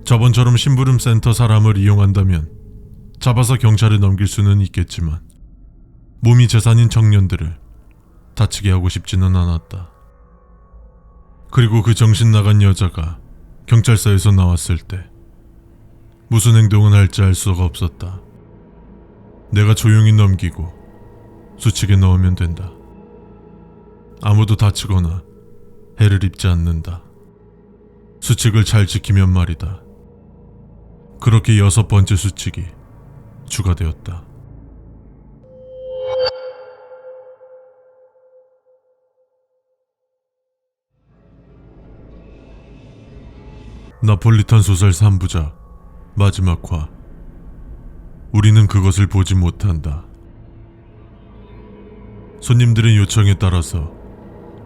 Speaker 1: 저번처럼 심부름센터 사람을 이용한다면 잡아서 경찰에 넘길 수는 있겠지만 몸이 재산인 청년들을 다치게 하고 싶지는 않았다. 그리고 그 정신 나간 여자가 경찰서에서 나왔을 때 무슨 행동을 할지 알 수가 없었다. 내가 조용히 넘기고 수칙에 넣으면 된다. 아무도 다치거나 해를 입지 않는다. 수칙을 잘 지키면 말이다. 그렇게 6번째 수칙이 추가되었다. 나폴리탄 소설 3부작 마지막 화. 우리는 그것을 보지 못한다. 손님들의 요청에 따라서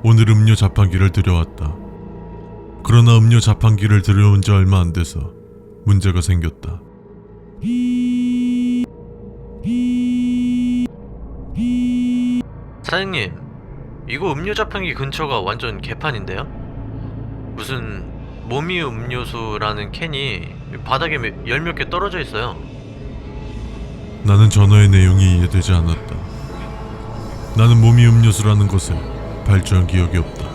Speaker 1: 오늘 음료 자판기를 들여왔다. 그러나 음료 자판기를 들여온 지 얼마 안 돼서 문제가 생겼다.
Speaker 4: 사장님, 이거 음료 자판기 근처가 완전 개판인데요? 무슨 모미 음료수라는 캔이 바닥에 열 몇 개 떨어져 있어요.
Speaker 1: 나는 전화의 내용이 이해되지 않았다. 나는 모미 음료수라는 것을 발주한 기억이 없다.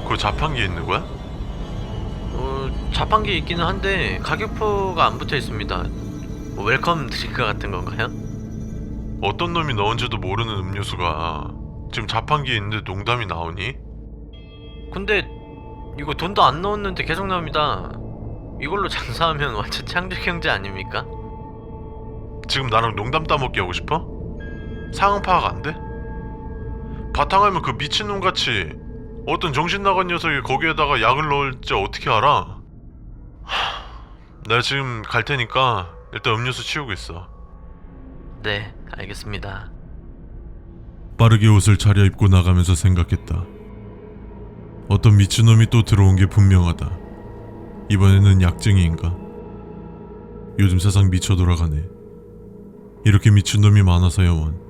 Speaker 2: 그 자판기에 있는 거야?
Speaker 4: 자판기 있기는 한데 가격표가 안 붙어 있습니다. 뭐 웰컴 드링크 같은 건가요?
Speaker 2: 어떤 놈이 넣은지도 모르는 음료수가 지금 자판기에 있는데 농담이 나오니?
Speaker 4: 근데 이거 돈도 안 넣었는데 계속 나옵니다. 이걸로 장사하면 완전 창조 경제 아닙니까?
Speaker 2: 지금 나랑 농담 따먹기 하고 싶어? 상황 파악 안 돼? 바탕하면 그 미친놈같이 어떤 정신 나간 녀석이 거기에다가 약을 넣을지 어떻게 알아? 내가 지금 갈 테니까 일단 음료수 치우고 있어.
Speaker 4: 네, 알겠습니다.
Speaker 1: 빠르게 옷을 차려입고 나가면서 생각했다. 어떤 미친놈이 또 들어온 게 분명하다. 이번에는 약쟁이인가? 요즘 세상 미쳐 돌아가네. 이렇게 미친놈이 많아서 영원.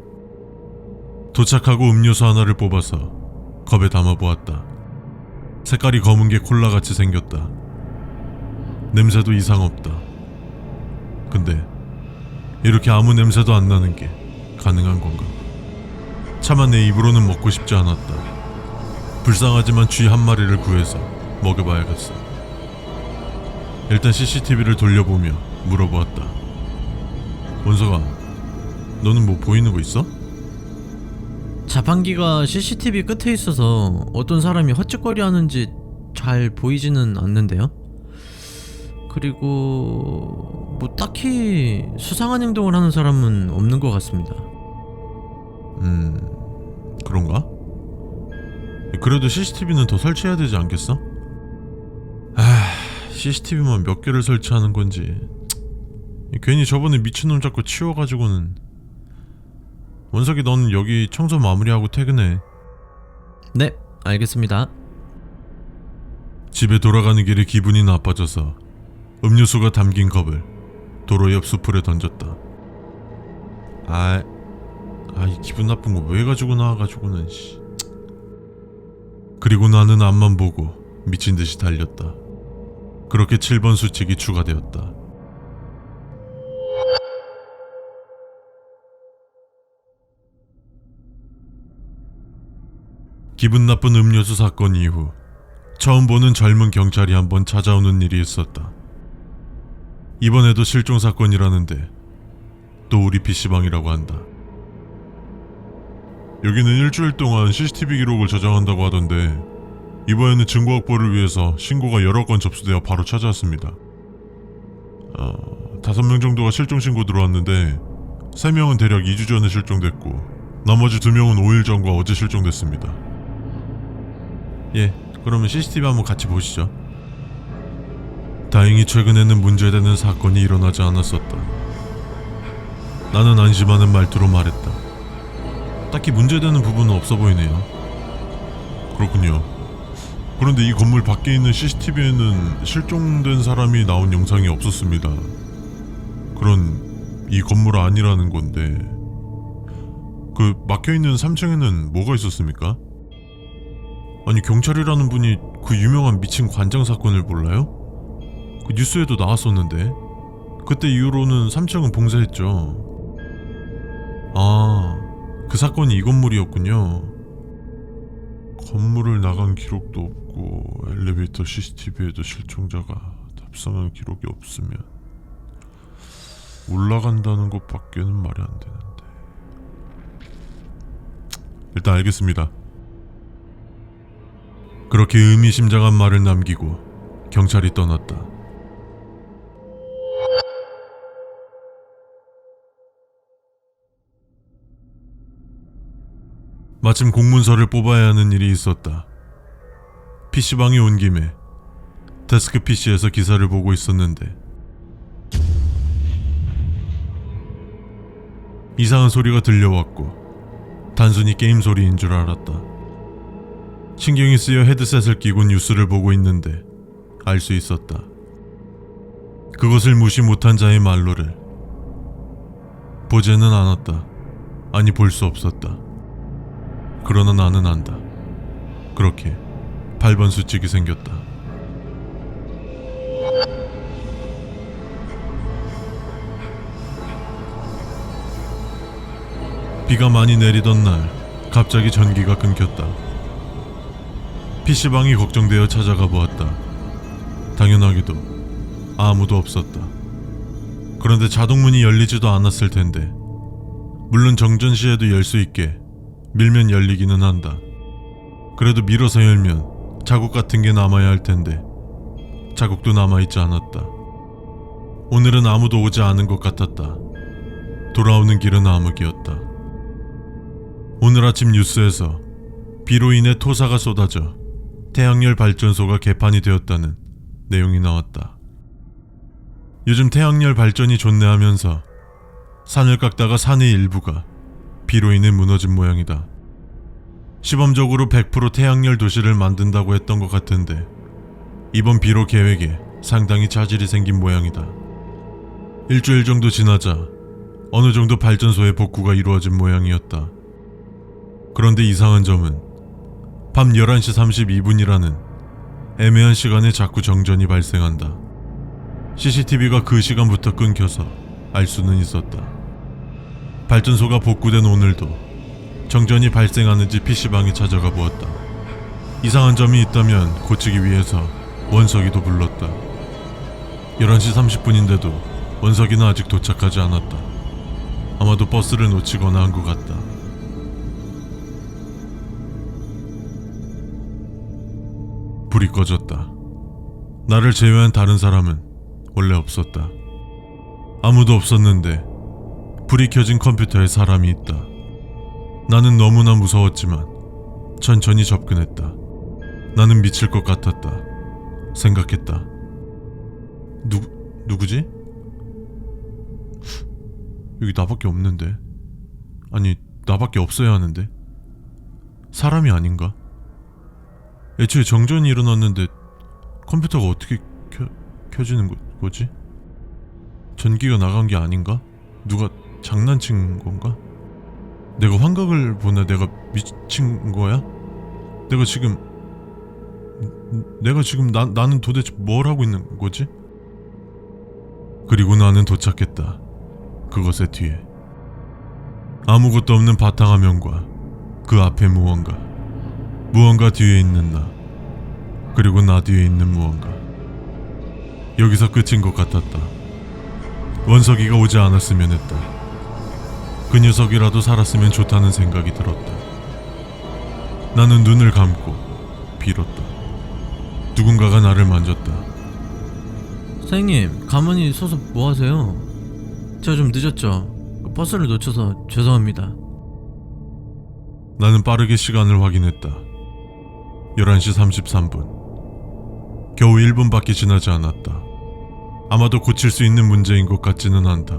Speaker 1: 도착하고 음료수 하나를 뽑아서 컵에 담아보았다. 색깔이 검은 게 콜라같이 생겼다. 냄새도 이상 없다. 근데 이렇게 아무 냄새도 안 나는 게 가능한 건가? 차마 내 입으로는 먹고 싶지 않았다. 불쌍하지만 쥐 한 마리를 구해서 먹여봐야겠어. 일단 CCTV를 돌려보며 물어보았다. 원서가, 너는 뭐 보이는 거 있어?
Speaker 5: 자판기가 CCTV 끝에 있어서 어떤 사람이 헛짓거리 하는지 잘 보이지는 않는데요? 그리고 뭐 딱히 수상한 행동을 하는 사람은 없는 것 같습니다.
Speaker 1: 그런가? 그래도 CCTV는 더 설치해야 되지 않겠어? CCTV만 몇 개를 설치하는 건지. 괜히 저번에 미친놈 잡고 치워가지고는. 원석이, 넌 여기 청소 마무리하고 퇴근해.
Speaker 5: 네, 알겠습니다.
Speaker 1: 집에 돌아가는 길에 기분이 나빠져서 음료수가 담긴 컵을 도로 옆 수풀에 던졌다. 이 기분 나쁜 거 왜 가지고 나와가지고는. 그리고 나는 앞만 보고 미친 듯이 달렸다. 그렇게 7번 수칙이 추가되었다. 기분 나쁜 음료수 사건 이후 처음 보는 젊은 경찰이 한번 찾아오는 일이 있었다. 이번에도 실종 사건이라는데 또 우리 PC방이라고 한다. 여기는 일주일 동안 CCTV 기록을 저장한다고 하던데 이번에는 증거 확보를 위해서 신고가 여러 건 접수되어 바로 찾아왔습니다. 5명 정도가 실종 신고 들어왔는데
Speaker 2: 3명은 대략 2주 전에 실종됐고 나머지 2명은 5일 전과 어제 실종됐습니다.
Speaker 1: 예, 그러면 CCTV 한번 같이 보시죠. 다행히 최근에는 문제되는 사건이 일어나지 않았었다. 나는 안심하는 말투로 말했다. 딱히 문제되는 부분은 없어 보이네요.
Speaker 2: 그렇군요. 그런데 이 건물 밖에 있는 CCTV에는 실종된 사람이 나온 영상이 없었습니다. 그런 이 건물 아니라는 건데 그 막혀있는 3층에는 뭐가 있었습니까?
Speaker 1: 아니, 경찰이라는 분이 그 유명한 미친 관장 사건을 몰라요? 그 뉴스에도 나왔었는데 그때 이후로는 3층은 봉쇄했죠. 아, 그 사건이 이 건물이었군요.
Speaker 2: 건물을 나간 기록도 없고 엘리베이터 CCTV에도 실종자가 탑승한 기록이 없으면 올라간다는 것밖에는 말이 안 되는데.
Speaker 1: 일단 알겠습니다. 그렇게 의미심장한 말을 남기고 경찰이 떠났다. 마침 공문서를 뽑아야 하는 일이 있었다. PC방에 온 김에 데스크 PC에서 기사를 보고 있었는데 이상한 소리가 들려왔고 단순히 게임 소리인 줄 알았다. 신경이 쓰여 헤드셋을 끼고 뉴스를 보고 있는데 알 수 있었다. 그것을 무시 못한 자의 말로를 보지는 않았다. 아니, 볼 수 없었다. 그러나 나는 안다. 그렇게 8번 수칙이 생겼다. 비가 많이 내리던 날 갑자기 전기가 끊겼다. PC방이 걱정되어 찾아가 보았다. 당연하게도 아무도 없었다. 그런데 자동문이 열리지도 않았을 텐데, 물론 정전시에도 열 수 있게 밀면 열리기는 한다. 그래도 밀어서 열면 자국 같은 게 남아야 할 텐데 자국도 남아있지 않았다. 오늘은 아무도 오지 않은 것 같았다. 돌아오는 길은 암흑이었다. 오늘 아침 뉴스에서 비로 인해 토사가 쏟아져 태양열 발전소가 개판이 되었다는 내용이 나왔다. 요즘 태양열 발전이 좋네 하면서 산을 깎다가 산의 일부가 비로 인해 무너진 모양이다. 시범적으로 100% 태양열 도시를 만든다고 했던 것 같은데 이번 비로 계획에 상당히 차질이 생긴 모양이다. 일주일 정도 지나자 어느 정도 발전소의 복구가 이루어진 모양이었다. 그런데 이상한 점은 밤 11시 32분이라는 애매한 시간에 자꾸 정전이 발생한다. CCTV가 그 시간부터 끊겨서 알 수는 있었다. 발전소가 복구된 오늘도 정전이 발생하는지 PC방에 찾아가 보았다. 이상한 점이 있다면 고치기 위해서 원석이도 불렀다. 11시 30분인데도 원석이는 아직 도착하지 않았다. 아마도 버스를 놓치거나 한 것 같다. 불이 꺼졌다. 나를 제외한 다른 사람은 원래 없었다. 아무도 없었는데 불이 켜진 컴퓨터에 사람이 있다. 나는 너무나 무서웠지만 천천히 접근했다. 나는 미칠 것 같았다. 생각했다. 누구지? 여기 나밖에 없는데. 아니, 나밖에 없어야 하는데. 사람이 아닌가? 애초에 정전이 일어났는데 컴퓨터가 어떻게 켜지는 거지? 전기가 나간 게 아닌가? 누가 장난친 건가? 내가 환각을 보나? 내가 미친 거야? 내가 지금 나는 도대체 뭘 하고 있는 거지? 그리고 나는 도착했다. 그것의 뒤에 아무것도 없는 바탕화면과 그 앞에 무언가 뒤에 있는 나, 그리고 나 뒤에 있는 무언가. 여기서 끝인 것 같았다. 원석이가 오지 않았으면 했다. 그 녀석이라도 살았으면 좋다는 생각이 들었다. 나는 눈을 감고 빌었다. 누군가가 나를 만졌다.
Speaker 5: 사장님, 가만히 서서 뭐 하세요? 제가 좀 늦었죠? 버스를 놓쳐서 죄송합니다.
Speaker 1: 나는 빠르게 시간을 확인했다. 11시 33분. 겨우 1분밖에 지나지 않았다. 아마도 고칠 수 있는 문제인 것 같지는 않다.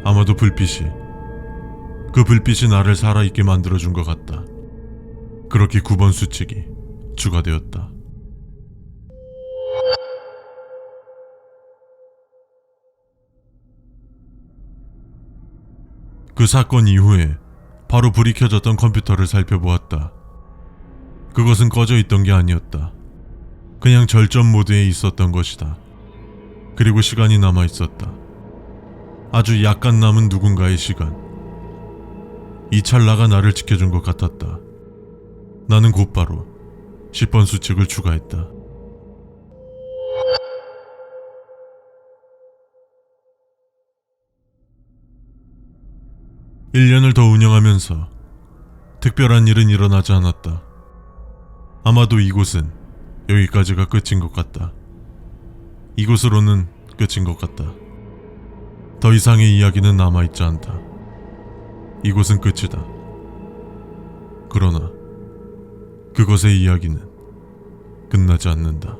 Speaker 1: 아마도 그 불빛이 나를 살아있게 만들어준 것 같다. 그렇게 9번 수칙이 추가되었다. 그 사건 이후에 바로 불이 켜졌던 컴퓨터를 살펴보았다. 그것은 꺼져 있던 게 아니었다. 그냥 절전 모드에 있었던 것이다. 그리고 시간이 남아 있었다. 아주 약간 남은 누군가의 시간. 이 찰나가 나를 지켜준 것 같았다. 나는 곧바로 10번 수칙을 추가했다. (1년을) 더 운영하면서 특별한 일은 일어나지 않았다. 아마도 이곳은 여기까지가 끝인 것 같다. 이곳으로는 끝인 것 같다. 더 이상의 이야기는 남아있지 않다. 이곳은 끝이다. 그러나 그것의 이야기는 끝나지 않는다.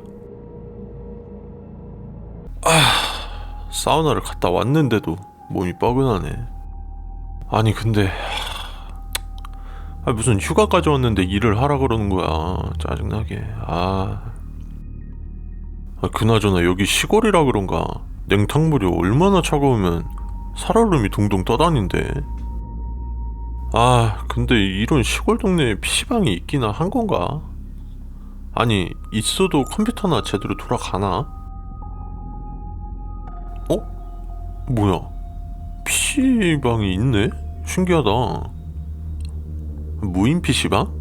Speaker 2: 사우나를 갔다 왔는데도 몸이 뻐근하네. 아니 근데 무슨 휴가까지 왔는데 일을 하라 그러는 거야. 짜증나게. 그나저나 여기 시골이라 그런가 냉탕물이 얼마나 차가우면 살얼음이 동동 떠다닌대. 근데 이런 시골 동네에 PC방이 있기나 한 건가? 아니 있어도 컴퓨터나 제대로 돌아가나? 뭐야, PC방이 있네? 신기하다. 무인 PC방?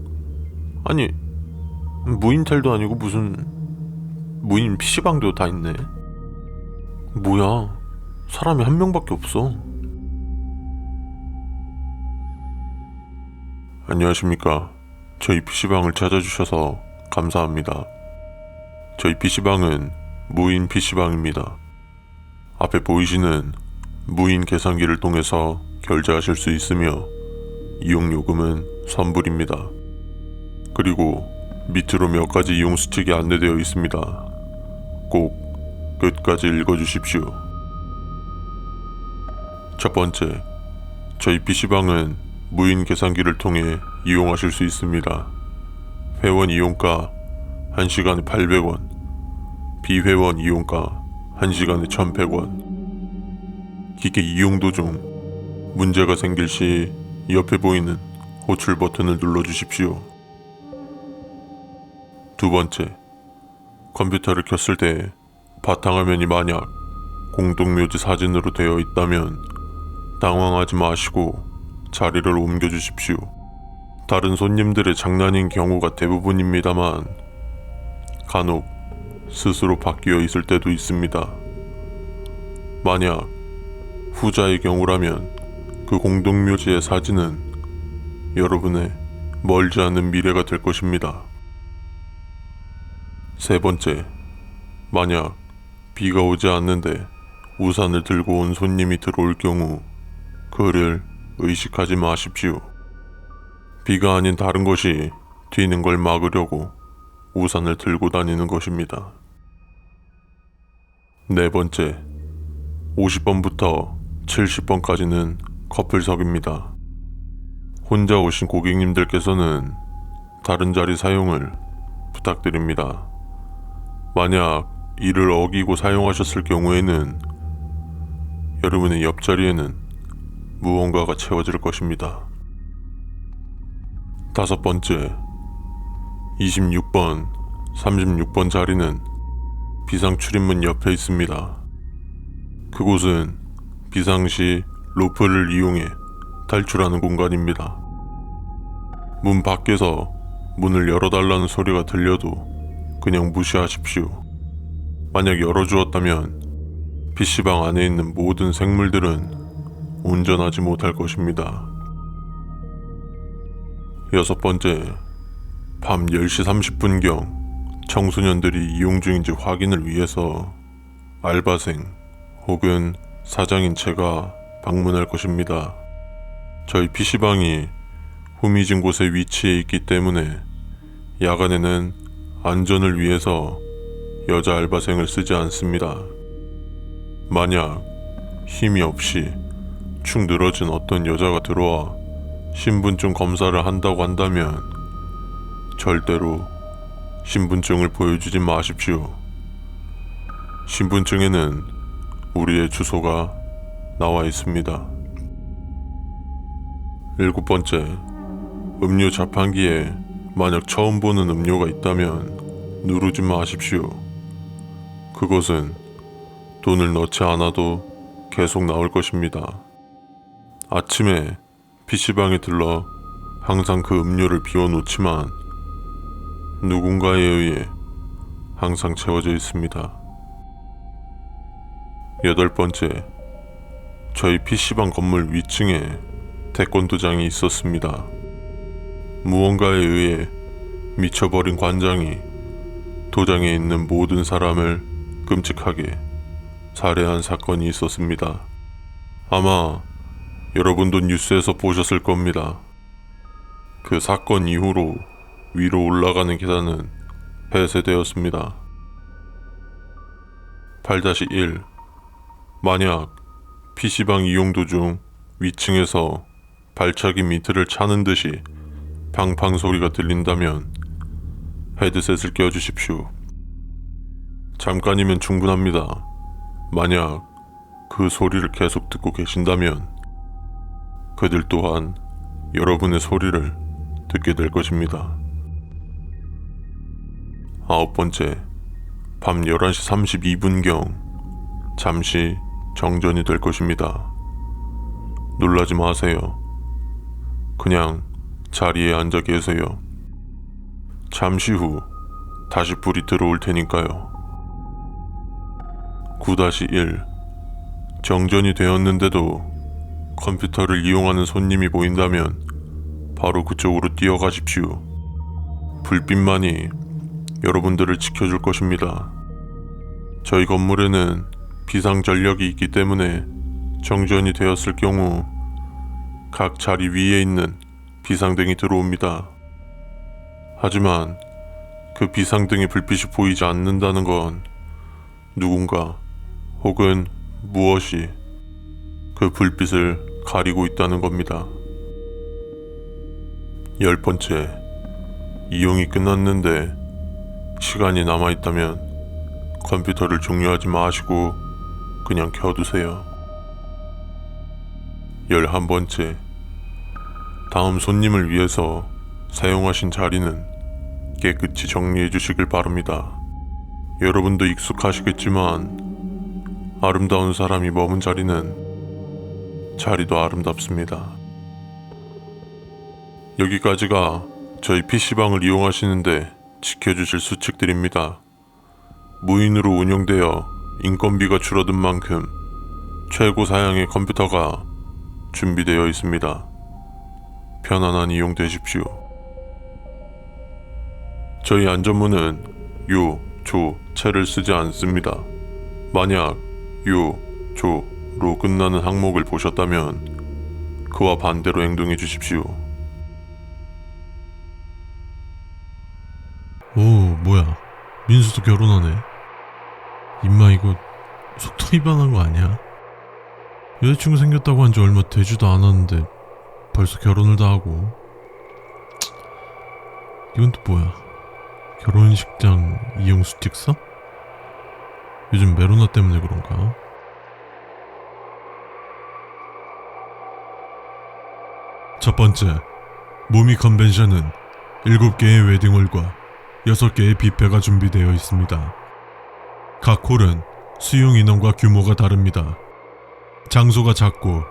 Speaker 2: 아니 무인텔도 아니고 무슨 무인 PC방도 다 있네. 뭐야, 사람이 한 명밖에 없어. 안녕하십니까. 저희 PC방을 찾아주셔서 감사합니다. 저희 PC방은 무인 PC방입니다. 앞에 보이시는 무인 계산기를 통해서 결제하실 수 있으며 이용요금은 선불입니다. 그리고 밑으로 몇 가지 이용 수칙이 안내되어 있습니다. 꼭 끝까지 읽어주십시오. 첫 번째, 저희 PC방은 무인 계산기를 통해 이용하실 수 있습니다. 회원 이용가 1시간에 800원, 비회원 이용가 1시간에 1100원. 기계 이용 도중 문제가 생길 시 옆에 보이는 호출 버튼을 눌러주십시오. 두 번째, 컴퓨터를 켰을 때 바탕화면이 만약 공동묘지 사진으로 되어 있다면 당황하지 마시고 자리를 옮겨주십시오. 다른 손님들의 장난인 경우가 대부분입니다만 간혹 스스로 바뀌어 있을 때도 있습니다. 만약 후자의 경우라면 그 공동묘지의 사진은 여러분의 멀지 않은 미래가 될 것입니다. 세 번째, 만약 비가 오지 않는데 우산을 들고 온 손님이 들어올 경우 그를 의식하지 마십시오. 비가 아닌 다른 것이 튀는 걸 막으려고 우산을 들고 다니는 것입니다. 네 번째, 50번부터 70번까지는 커플석입니다. 혼자 오신 고객님들께서는 다른 자리 사용을 부탁드립니다. 만약 이를 어기고 사용하셨을 경우에는 여러분의 옆자리에는 무언가가 채워질 것입니다. 다섯 번째, 26번, 36번 자리는 비상 출입문 옆에 있습니다. 그곳은 비상시 로프를 이용해 탈출하는 공간입니다. 문 밖에서 문을 열어달라는 소리가 들려도 그냥 무시하십시오. 만약 열어주었다면 PC방 안에 있는 모든 생물들은 운전하지 못할 것입니다. 여섯 번째, 밤 10시 30분경 청소년들이 이용 중인지 확인을 위해서 알바생 혹은 사장인 제가 방문할 것입니다. 저희 PC방이 후미진 곳에 위치해 있기 때문에 야간에는 안전을 위해서 여자 알바생을 쓰지 않습니다. 만약 힘이 없이 축 늘어진 어떤 여자가 들어와 신분증 검사를 한다고 한다면 절대로 신분증을 보여주지 마십시오. 신분증에는 우리의 주소가 나와 있습니다. 7번째, 음료 자판기에 만약 처음 보는 음료가 있다면 누르지 마십시오. 그것은 돈을 넣지 않아도 계속 나올 것입니다. 아침에 PC방에 들러 항상 그 음료를 비워놓지만 누군가에 의해 항상 채워져 있습니다. 8번째, 저희 PC방 건물 위층에 태권도장이 있었습니다. 무언가에 의해 미쳐버린 관장이 도장에 있는 모든 사람을 끔찍하게 살해한 사건이 있었습니다. 아마 여러분도 뉴스에서 보셨을 겁니다. 그 사건 이후로 위로 올라가는 계단은 폐쇄되었습니다. 8-1. 만약 PC방 이용 도중 위층에서 발차기 미트를 차는 듯이 팡팡 소리가 들린다면 헤드셋을 껴주십시오. 잠깐이면 충분합니다. 만약 그 소리를 계속 듣고 계신다면 그들 또한 여러분의 소리를 듣게 될 것입니다. 9번째, 밤 11시 32분경 잠시 정전이 될 것입니다. 놀라지 마세요. 그냥 자리에 앉아 계세요. 잠시 후 다시 불이 들어올 테니까요. 9-1. 정전이 되었는데도 컴퓨터를 이용하는 손님이 보인다면 바로 그쪽으로 뛰어가십시오. 불빛만이 여러분들을 지켜줄 것입니다. 저희 건물에는 비상전력이 있기 때문에 정전이 되었을 경우 각 자리 위에 있는 비상등이 들어옵니다. 하지만 그 비상등의 불빛이 보이지 않는다는 건 누군가 혹은 무엇이 그 불빛을 가리고 있다는 겁니다. 10번째, 이용이 끝났는데 시간이 남아있다면 컴퓨터를 종료하지 마시고 그냥 켜두세요. 11번째, 다음 손님을 위해서 사용하신 자리는 깨끗이 정리해 주시길 바랍니다. 여러분도 익숙하시겠지만 아름다운 사람이 머문 자리는 자리도 아름답습니다. 여기까지가 저희 PC방을 이용하시는데 지켜주실 수칙들입니다. 무인으로 운영되어 인건비가 줄어든 만큼 최고 사양의 컴퓨터가 준비되어 있습니다. 편안한 이용 되십시오. 저희 안전문은 요, 조, 채를 쓰지 않습니다. 만약 요, 조로 끝나는 항목을 보셨다면 그와 반대로 행동해 주십시오.
Speaker 1: 오, 뭐야. 민수도 결혼하네. 임마 이거 속도 위반한 거 아니야? 여자친구 생겼다고 한 지 얼마 되지도 않았는데 벌써 결혼을 다 하고. 이건 또 뭐야? 결혼식장 이용 수칙서? 요즘 메로나 때문에 그런가? 첫 번째, 무미 컨벤션은 7개의 웨딩홀과 6개의 뷔페가 준비되어 있습니다. 각 홀은 수용 인원과 규모가 다릅니다. 장소가 작고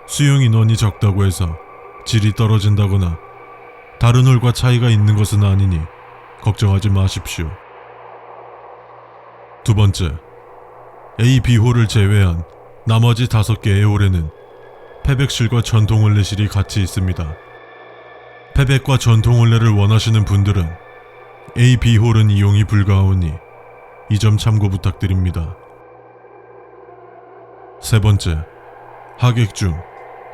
Speaker 1: 수용 인원이 적다고 해서 질이 떨어진다거나 다른 홀과 차이가 있는 것은 아니니 걱정하지 마십시오. 두 번째, A, B홀을 제외한 나머지 5개의 홀에는 패백실과 전통 혼례실이 같이 있습니다. 패백과 전통 혼례를 원하시는 분들은 A, B홀은 이용이 불가하오니 이 점 참고 부탁드립니다. 세 번째, 하객 중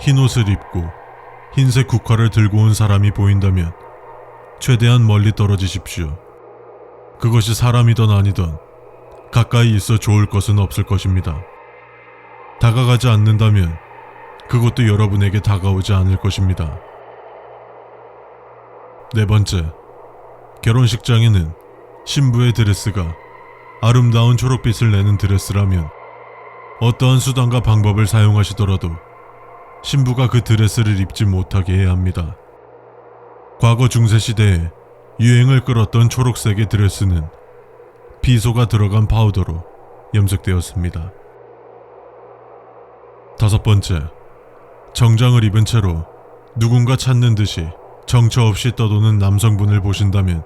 Speaker 1: 흰옷을 입고 흰색 국화를 들고 온 사람이 보인다면 최대한 멀리 떨어지십시오. 그것이 사람이든 아니든 가까이 있어 좋을 것은 없을 것입니다. 다가가지 않는다면 그것도 여러분에게 다가오지 않을 것입니다. 네 번째, 결혼식장에는 신부의 드레스가 아름다운 초록빛을 내는 드레스라면 어떠한 수단과 방법을 사용하시더라도 신부가 그 드레스를 입지 못하게 해야 합니다. 과거 중세시대에 유행을 끌었던 초록색의 드레스는 비소가 들어간 파우더로 염색되었습니다. 다섯 번째, 정장을 입은 채로 누군가 찾는 듯이 정처 없이 떠도는 남성분을 보신다면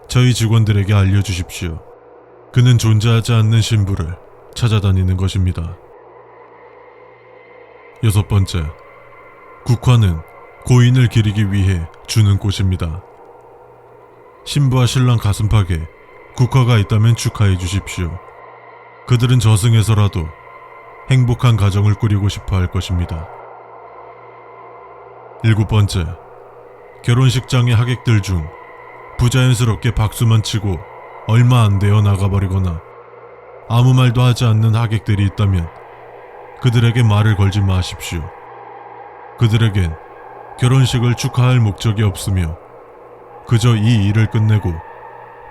Speaker 1: 저희 직원들에게 알려주십시오. 그는 존재하지 않는 신부를 찾아다니는 것입니다. 여섯 번째, 국화는 고인을 기리기 위해 주는 꽃입니다. 신부와 신랑 가슴팍에 국화가 있다면 축하해 주십시오. 그들은 저승에서라도 행복한 가정을 꾸리고 싶어 할 것입니다. 일곱 번째, 결혼식장의 하객들 중 부자연스럽게 박수만 치고 얼마 안 되어 나가버리거나 아무 말도 하지 않는 하객들이 있다면 그들에게 말을 걸지 마십시오. 그들에겐 결혼식을 축하할 목적이 없으며 그저 이 일을 끝내고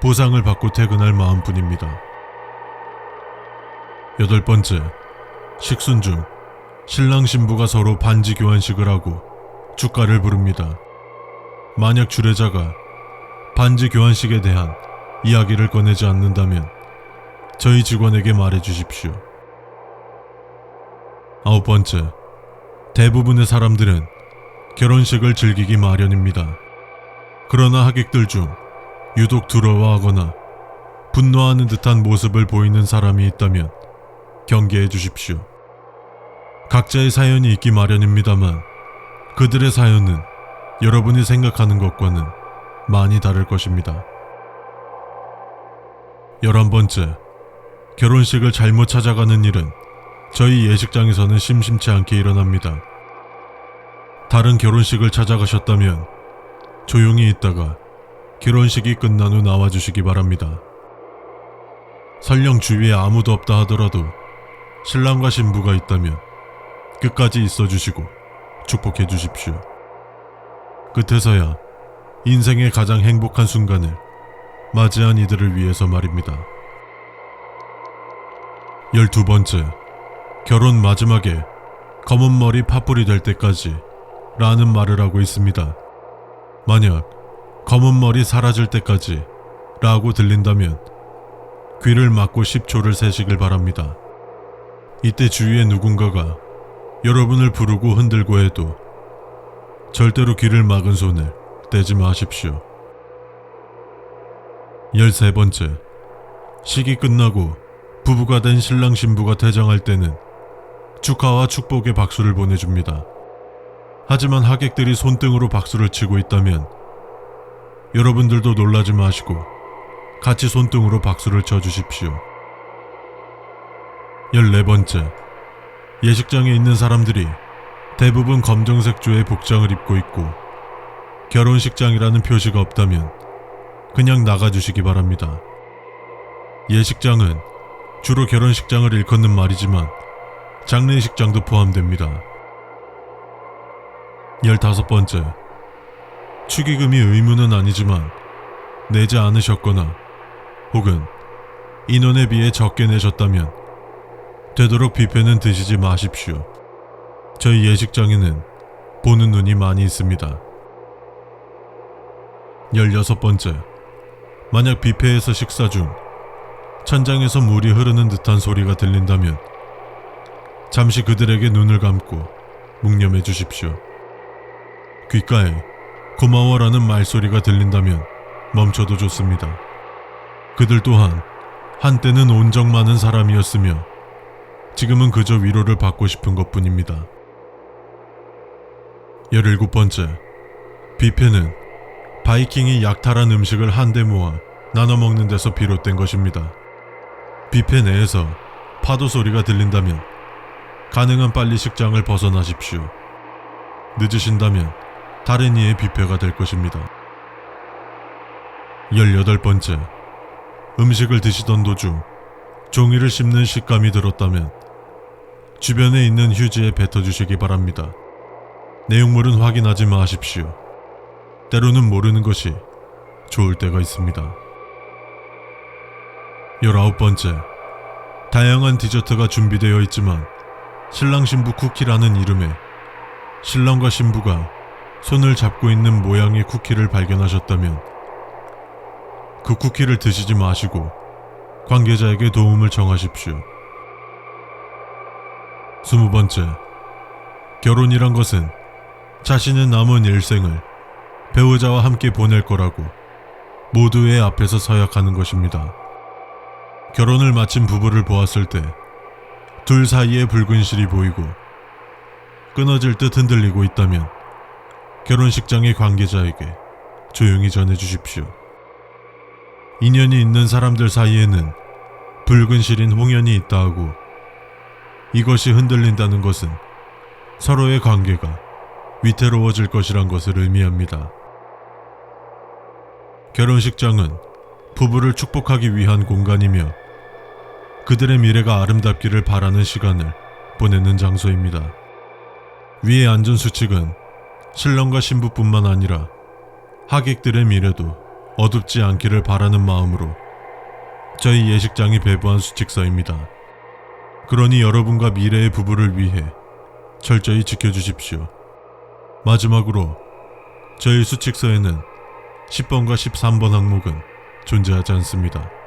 Speaker 1: 보상을 받고 퇴근할 마음뿐입니다. 여덟 번째, 식순 중 신랑 신부가 서로 반지 교환식을 하고 축가를 부릅니다. 만약 주례자가 반지 교환식에 대한 이야기를 꺼내지 않는다면 저희 직원에게 말해 주십시오. 아홉 번째, 대부분의 사람들은 결혼식을 즐기기 마련입니다. 그러나 하객들 중 유독 두려워하거나 분노하는 듯한 모습을 보이는 사람이 있다면 경계해 주십시오. 각자의 사연이 있기 마련입니다만 그들의 사연은 여러분이 생각하는 것과는 많이 다를 것입니다. 11번째, 결혼식을 잘못 찾아가는 일은 저희 예식장에서는 심심치 않게 일어납니다. 다른 결혼식을 찾아가셨다면 조용히 있다가 결혼식이 끝난 후 나와주시기 바랍니다. 설령 주위에 아무도 없다 하더라도 신랑과 신부가 있다면 끝까지 있어주시고 축복해 주십시오. 끝에서야 인생의 가장 행복한 순간을 맞이한 이들을 위해서 말입니다. 12번째, 결혼 마지막에 검은 머리 파뿌리 될 때까지 라는 말을 하고 있습니다. 만약 검은 머리 사라질 때까지 라고 들린다면 귀를 막고 10초를 세시길 바랍니다. 이때 주위에 누군가가 여러분을 부르고 흔들고 해도 절대로 귀를 막은 손을 떼지 마십시오. 13번째, 식이 끝나고 부부가 된 신랑 신부가 퇴장할 때는 축하와 축복의 박수를 보내줍니다. 하지만 하객들이 손등으로 박수를 치고 있다면 여러분들도 놀라지 마시고 같이 손등으로 박수를 쳐주십시오. 14번째, 예식장에 있는 사람들이 대부분 검정색 조의 복장을 입고 있고 결혼식장이라는 표시가 없다면 그냥 나가주시기 바랍니다. 예식장은 주로 결혼식장을 일컫는 말이지만 장례식장도 포함됩니다. 15번째, 축의금이 의무는 아니지만 내지 않으셨거나 혹은 인원에 비해 적게 내셨다면 되도록 뷔페는 드시지 마십시오. 저희 예식장에는 보는 눈이 많이 있습니다. 16번째, 만약 뷔페에서 식사 중 천장에서 물이 흐르는 듯한 소리가 들린다면 잠시 그들에게 눈을 감고 묵념해 주십시오. 귓가에 고마워라는 말소리가 들린다면 멈춰도 좋습니다. 그들 또한 한때는 온정 많은 사람이었으며 지금은 그저 위로를 받고 싶은 것뿐입니다. 17번째, 뷔페는 바이킹이 약탈한 음식을 한데 모아 나눠 먹는 데서 비롯된 것입니다. 뷔페 내에서 파도 소리가 들린다면 가능한 빨리 식장을 벗어나십시오. 늦으신다면 다른 이의 뷔페가 될 것입니다. 18번째, 음식을 드시던 도중 종이를 씹는 식감이 들었다면 주변에 있는 휴지에 뱉어주시기 바랍니다. 내용물은 확인하지 마십시오. 때로는 모르는 것이 좋을 때가 있습니다. 19번째, 다양한 디저트가 준비되어 있지만 신랑 신부 쿠키라는 이름에 신랑과 신부가 손을 잡고 있는 모양의 쿠키를 발견하셨다면 그 쿠키를 드시지 마시고 관계자에게 도움을 청하십시오. 20번째, 결혼이란 것은 자신의 남은 일생을 배우자와 함께 보낼 거라고 모두의 앞에서 서약하는 것입니다. 결혼을 마친 부부를 보았을 때 둘 사이에 붉은 실이 보이고 끊어질 듯 흔들리고 있다면 결혼식장의 관계자에게 조용히 전해주십시오. 인연이 있는 사람들 사이에는 붉은 실인 홍연이 있다 하고 이것이 흔들린다는 것은 서로의 관계가 위태로워질 것이란 것을 의미합니다. 결혼식장은 부부를 축복하기 위한 공간이며 그들의 미래가 아름답기를 바라는 시간을 보내는 장소입니다. 위의 안전수칙은 신랑과 신부뿐만 아니라 하객들의 미래도 어둡지 않기를 바라는 마음으로 저희 예식장이 배부한 수칙서입니다. 그러니 여러분과 미래의 부부를 위해 철저히 지켜주십시오. 마지막으로 저희 수칙서에는 10번과 13번 항목은 존재하지 않습니다.